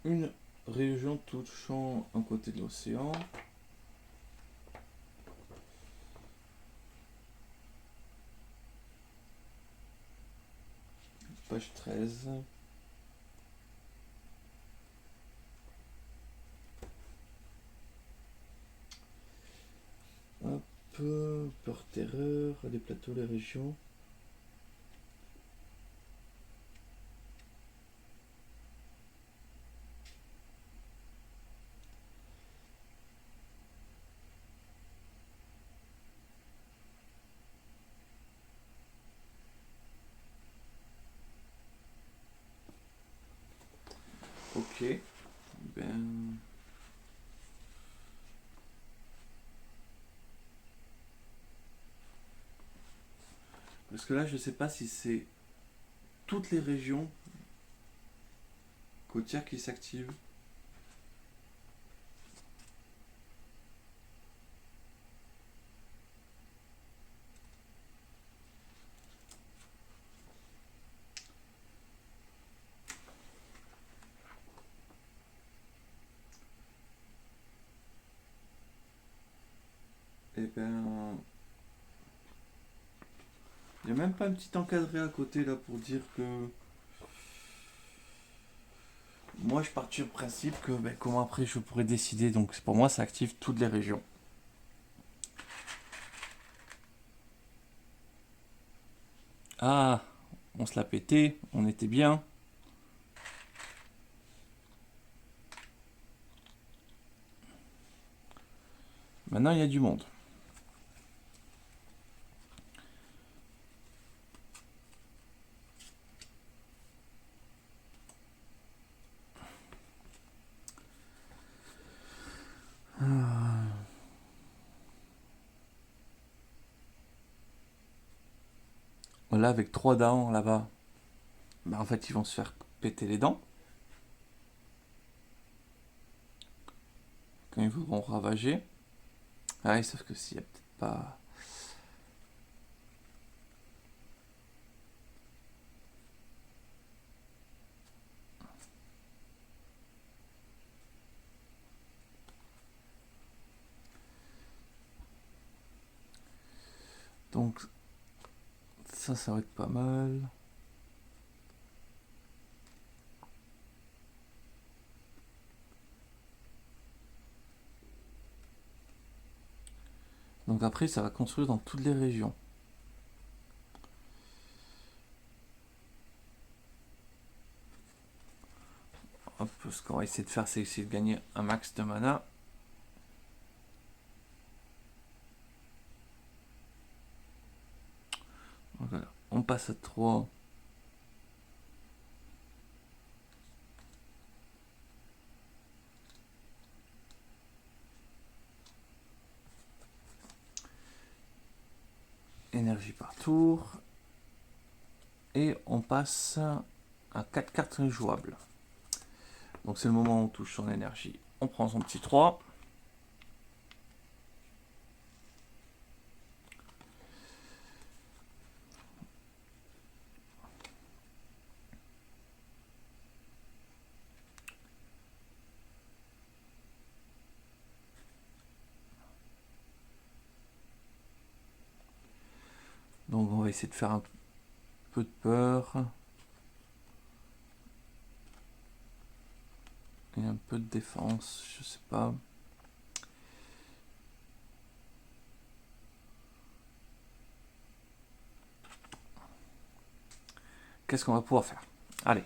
Une région touchant un côté de l'océan. Page 13. Hop, peur, terreur, les plateaux, les régions. Ok. Ben. Parce que là, je sais pas si c'est toutes les régions côtières qui s'activent. Et ben. Il n'y a même pas un petit encadré à côté là pour dire que. Moi, je pars du principe que ben, comment après je pourrais décider. Donc pour moi, ça active toutes les régions. Ah, on se l'a pété, on était bien. Maintenant, il y a du monde. Là, avec 3 dents là-bas, ben, en fait, ils vont se faire péter les dents. Quand ils voudront ravager. Ah, oui, sauf que s'il n'y a peut-être pas. Donc, ça va être pas mal. Donc après, ça va construire dans toutes les régions. Hop, ce qu'on va essayer de faire, c'est essayer de gagner un max de mana. Voilà. On passe à 3. Énergie par tour. Et on passe à 4 cartes jouables. Donc c'est le moment où on touche son énergie. On prend son petit 3. Donc on va essayer de faire un peu de peur. Et un peu de défense, je sais pas. Qu'est-ce qu'on va pouvoir faire? Allez.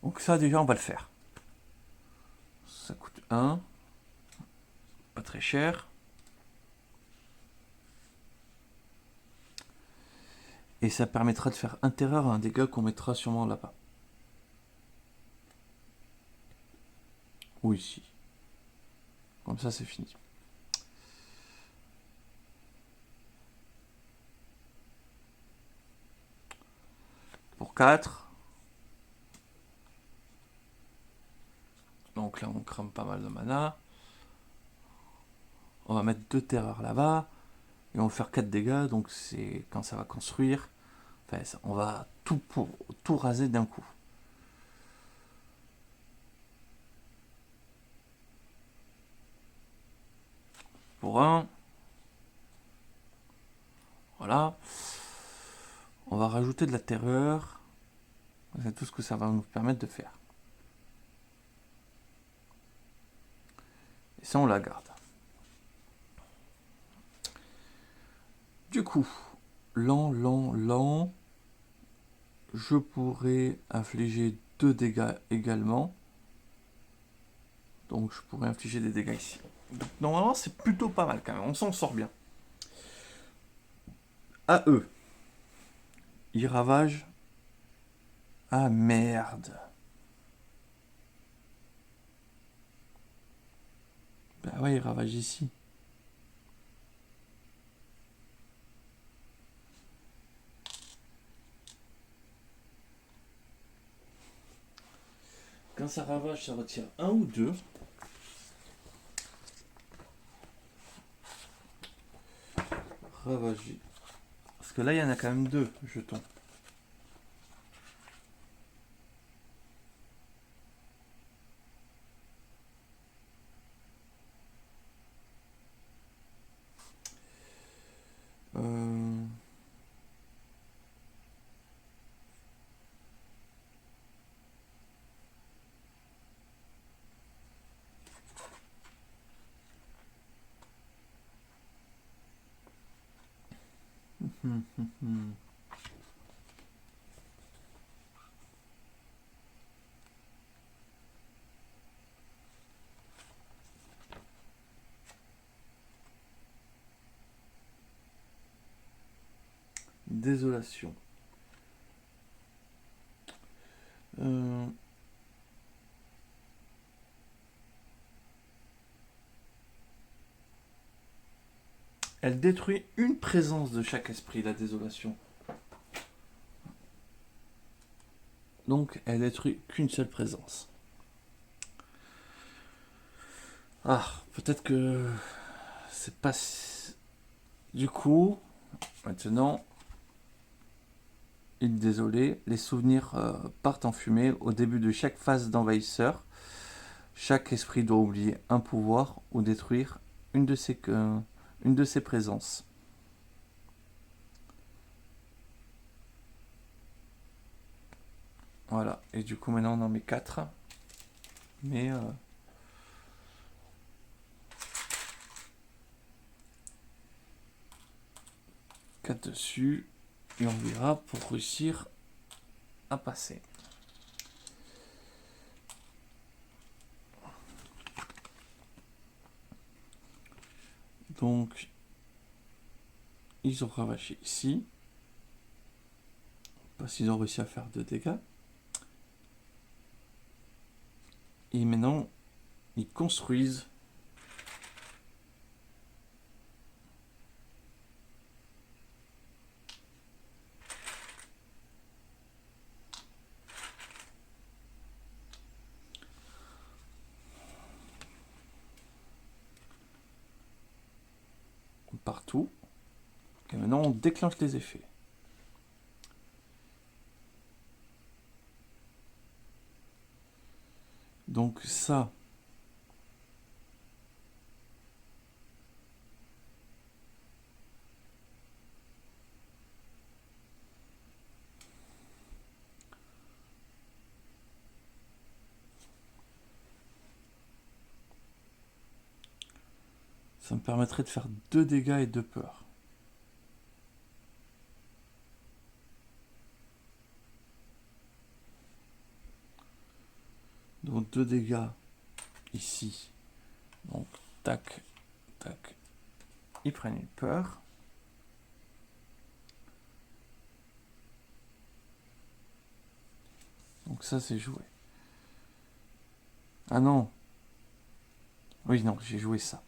Donc ça déjà on va le faire. Ça coûte 1. Pas très cher. Et ça permettra de faire intérieur à un dégât qu'on mettra sûrement là-bas. Ou ici. Comme ça c'est fini. Pour 4. Donc là on crame pas mal de mana. On va mettre 2 terreurs là-bas. Et on va faire 4 dégâts. Donc c'est quand ça va construire. Enfin, on va tout raser d'un coup. Pour 1. Voilà. On va rajouter de la terreur. C'est tout ce que ça va nous permettre de faire. Et ça, on la garde. Du coup, lent. Je pourrais infliger 2 dégâts également. Donc, je pourrais infliger des dégâts ici. Donc, normalement, c'est plutôt pas mal quand même. On s'en sort bien. À eux. Ils ravagent. Ah merde. Bah ouais, ils ravagent ici. Quand ça ravage, ça retire 1 ou 2. Ravager. Parce que là, il y en a quand même 2 jetons. Euh... Désolation. Elle détruit une présence de chaque esprit, la désolation. Donc, elle détruit qu'une seule présence. Ah, peut-être que c'est pas... Du coup, maintenant, île désolée, les souvenirs partent en fumée au début de chaque phase d'envahisseur. Chaque esprit doit oublier un pouvoir ou détruire une de ses présences. Voilà, et du coup maintenant on en met 4. Mais... 4 dessus. Et on verra pour réussir à passer. Donc, ils ont ravagé ici. Parce qu'ils ont réussi à faire 2 dégâts. Et maintenant, ils construisent Maintenant, on déclenche les effets. Donc ça, ça me permettrait de faire 2 dégâts et 2 peurs. Donc 2 dégâts ici. Donc tac, tac. Ils prennent une peur. Donc ça c'est joué. Ah non. Oui non, j'ai joué ça.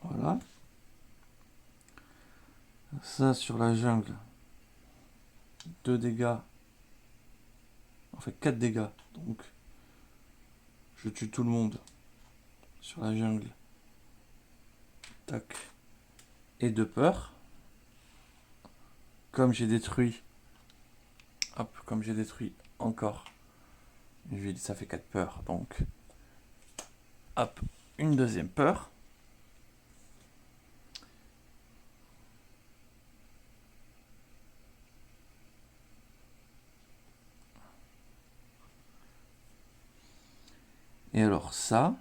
Voilà. Ça sur la jungle. 2 dégâts. En fait 4 dégâts. Donc je tue tout le monde sur la jungle. Tac. Et 2 peurs. Comme j'ai détruit. Hop, comme j'ai détruit encore. Ça fait 4 peurs. Donc. Hop. Une deuxième peur. Et alors ça.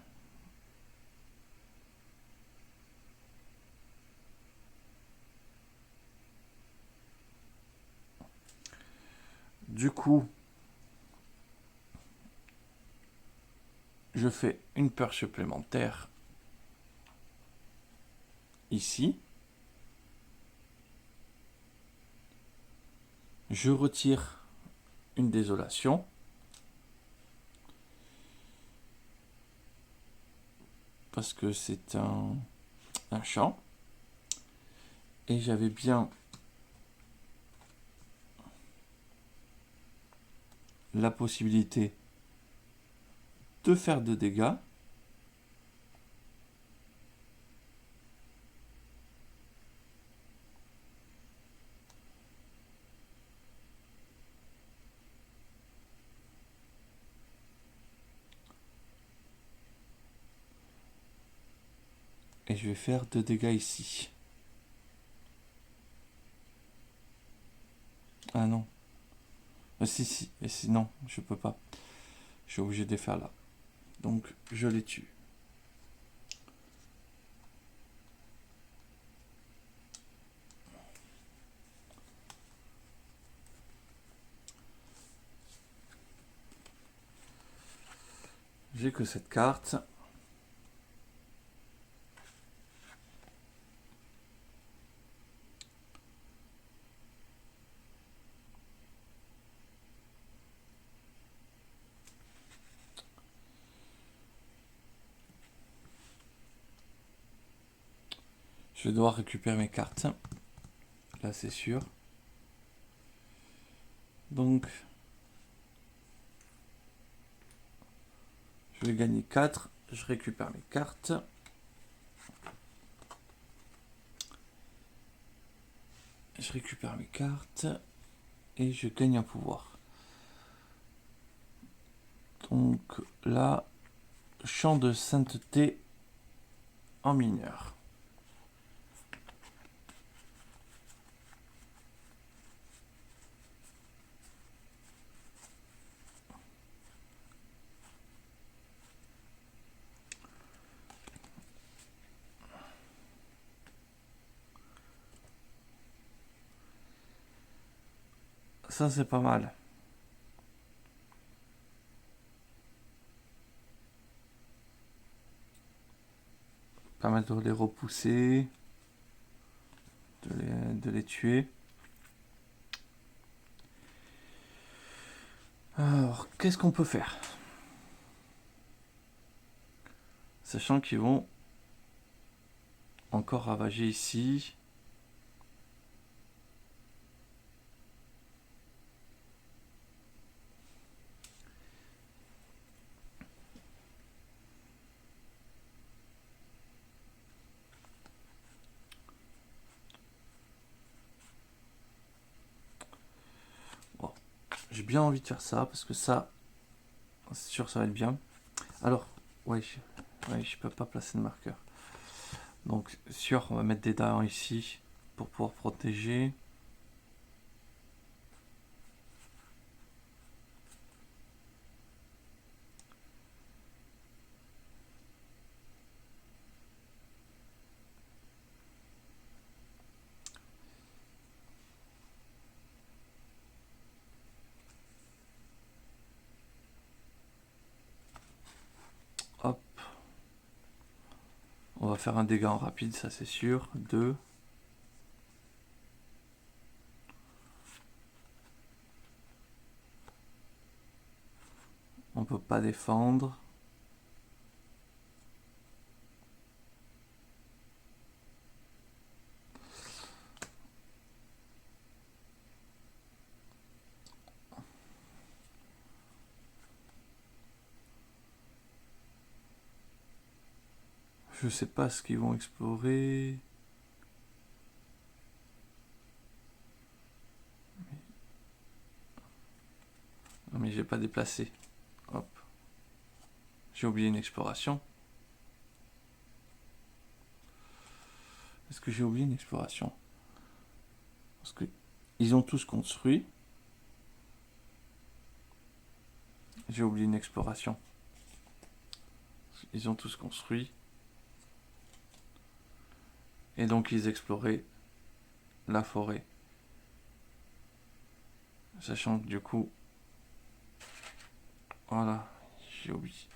Du coup, je fais une peur supplémentaire ici. Je retire une désolation. Parce que c'est un champ. Et j'avais bien la possibilité de faire 2 dégâts. Et je vais faire 2 dégâts ici. Ah non. Si. Et sinon, je peux pas. Je suis obligé de les faire là. Donc, je les tue. J'ai que cette carte. Je vais devoir récupérer mes cartes. Là, c'est sûr. Donc, je vais gagner 4. Je récupère mes cartes. Je récupère mes cartes. Et je gagne un pouvoir. Donc là, champ de sainteté en mineur. Ça, c'est pas mal. Pas mal de les repousser, de les tuer. Alors, qu'est-ce qu'on peut faire? Sachant qu'ils vont encore ravager ici. j'ai bien envie de faire ça, parce que ça, c'est sûr, ça va être bien. Alors, ouais, je peux pas placer de marqueur. Donc, sûr, on va mettre des darons ici pour pouvoir protéger. Hop. On va faire un dégât en rapide, ça c'est sûr. 2. On peut pas défendre. Je sais pas ce qu'ils vont explorer. Non mais j'ai pas déplacé. Hop. J'ai oublié une exploration. Est-ce que j'ai oublié une exploration? Parce que ils ont tous construit. J'ai oublié une exploration. Ils ont tous construit. Et donc ils exploraient la forêt. Sachant que du coup... Voilà, j'ai oublié.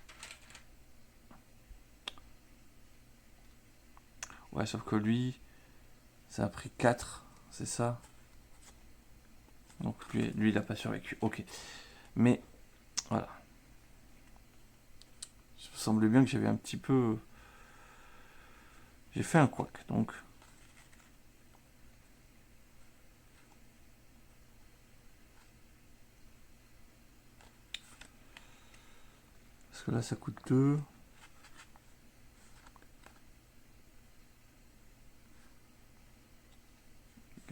Ouais, sauf que lui, ça a pris 4, c'est ça? Donc lui il a pas survécu. Ok. Mais, voilà. Il me semblait bien que j'avais un petit peu... J'ai fait un couac, donc... Parce que là, ça coûte 2.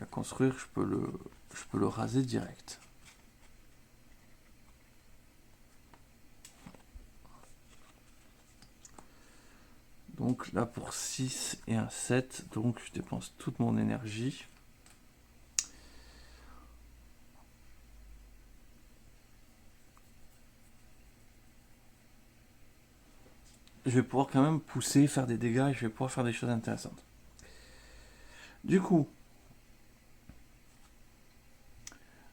À construire, je peux le raser direct. Donc là, pour 6 et un 7, donc je dépense toute mon énergie. Je vais pouvoir quand même pousser, faire des dégâts, et je vais pouvoir faire des choses intéressantes. Du coup,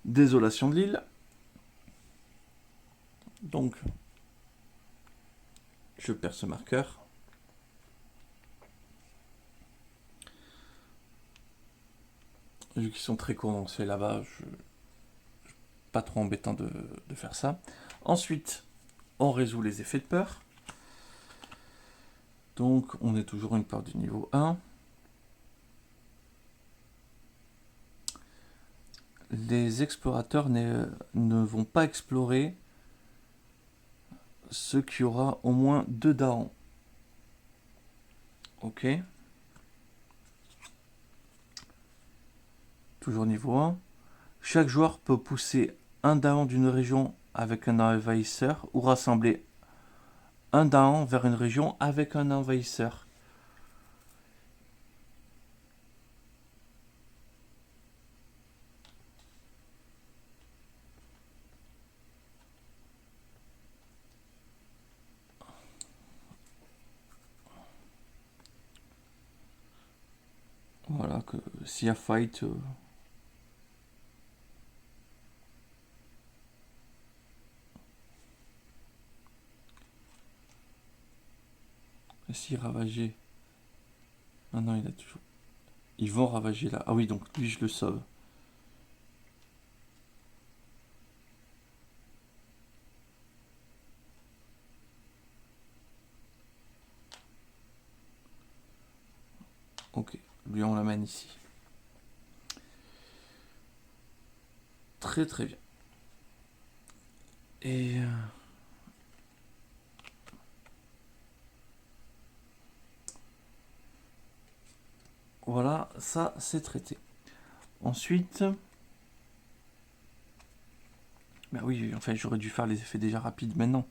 désolation de l'île. Donc, je perds ce marqueur. Vu qu'ils sont très condensés là-bas, pas trop embêtant de faire ça. Ensuite, on résout les effets de peur. Donc, on est toujours une peur du niveau 1. Les explorateurs ne vont pas explorer ce qui aura au moins 2 darons. Ok. Toujours niveau 1. Chaque joueur peut pousser un daon d'une région avec un envahisseur ou rassembler un daon vers une région avec un envahisseur. Voilà, que s'il y a fight... si ravager... Ah non, il a toujours... Ils vont ravager là. Ah oui, donc lui, je le sauve. Ok, lui, on l'amène ici. Très très bien. Et... voilà, ça, c'est traité. Ensuite... Bah oui, enfin j'aurais dû faire les effets déjà rapides maintenant.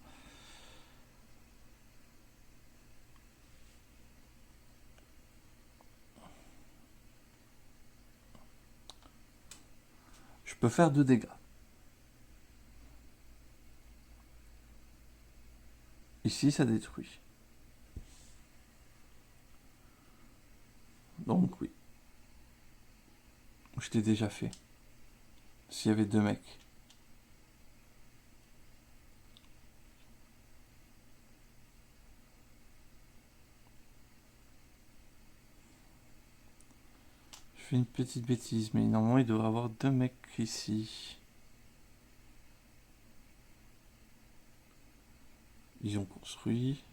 Je peux faire 2 dégâts. Ici, ça détruit. Donc oui. Je l'ai déjà fait. S'il y avait 2 mecs. Je fais une petite bêtise, mais normalement il devrait y avoir 2 mecs ici. Ils ont construit.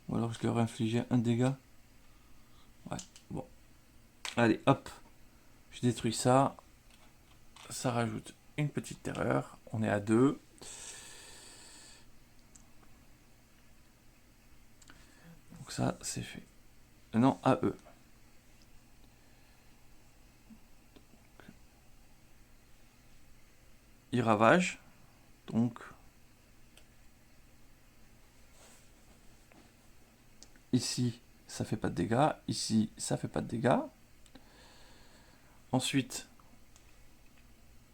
Ou alors je leur ai infligé un dégât. Ouais, bon. Allez, hop. Je détruis ça. Ça rajoute une petite terreur. On est à 2. Donc ça, c'est fait. Non, à eux. Ils ravagent. Donc, ici, ça fait pas de dégâts. Ici, ça fait pas de dégâts. Ensuite,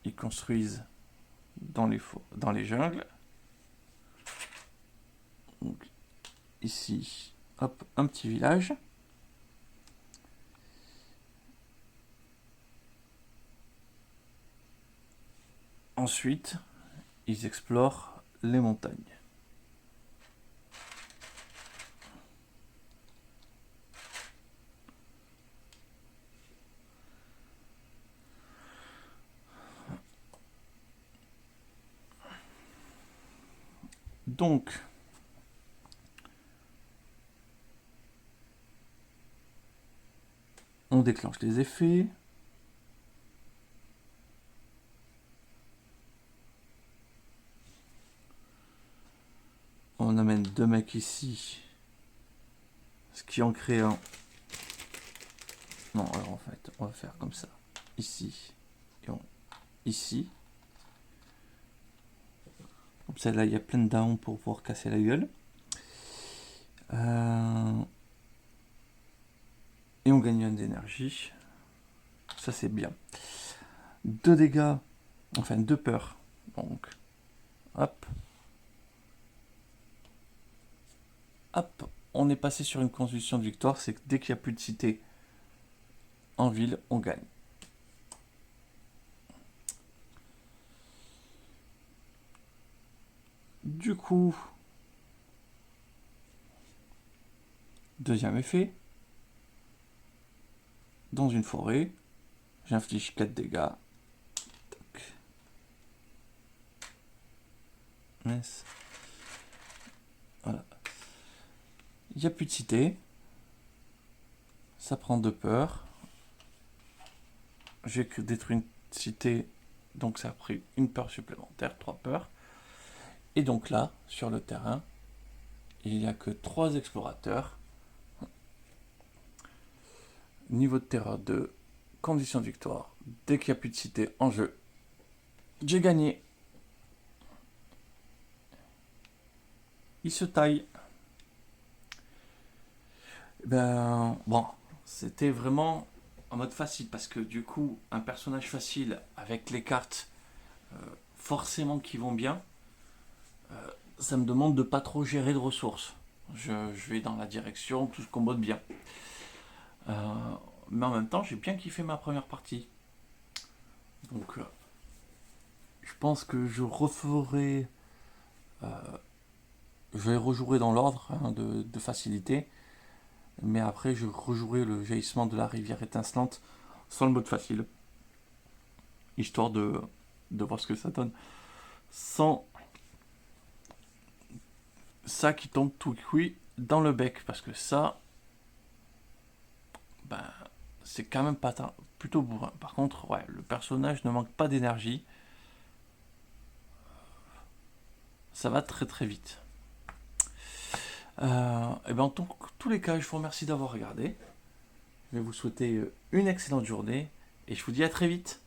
ils construisent dans les jungles. Donc, ici, hop, un petit village. Ensuite, ils explorent les montagnes. Donc, on déclenche les effets. On amène 2 mecs ici. Ce qui en crée un. Non, alors en fait, on va faire comme ça. Ici. Et ici. Comme ça, là, il y a plein de downs pour pouvoir casser la gueule. Et on gagne 1 d'énergie. Ça, c'est bien. 2 dégâts. Enfin, 2 peurs. Donc, hop. Hop. On est passé sur une condition de victoire. C'est que dès qu'il n'y a plus de cité en ville, on gagne. Du coup, deuxième effet. Dans une forêt, j'inflige 4 dégâts. Mince. Voilà. Il n'y a plus de cité. Ça prend 2 peurs. J'ai détruit une cité, donc ça a pris une peur supplémentaire, 3 peurs. Et donc là, sur le terrain, il n'y a que 3 explorateurs. Niveau de terreur 2, condition de victoire. Dès qu'il n'y a plus de cité en jeu, j'ai gagné. Il se taille. Ben, bon, c'était vraiment en mode facile parce que du coup, un personnage facile avec les cartes forcément qui vont bien, ça me demande de pas trop gérer de ressources. Je vais dans la direction, tout ce qu'on botte bien. Mais en même temps, j'ai bien kiffé ma première partie. Donc, je pense que je referai. Je vais rejouer dans l'ordre de facilité. Mais après, je rejouerai le jaillissement de la rivière étincelante sans le mode facile. Histoire de voir ce que ça donne. Sans ça qui tombe tout cuit dans le bec. Parce que ça, ben, c'est quand même pas plutôt bourrin. Par contre, ouais, le personnage ne manque pas d'énergie. Ça va très très vite. Et ben, dans tous les cas, je vous remercie d'avoir regardé. Je vais vous souhaiter une excellente journée et je vous dis à très vite.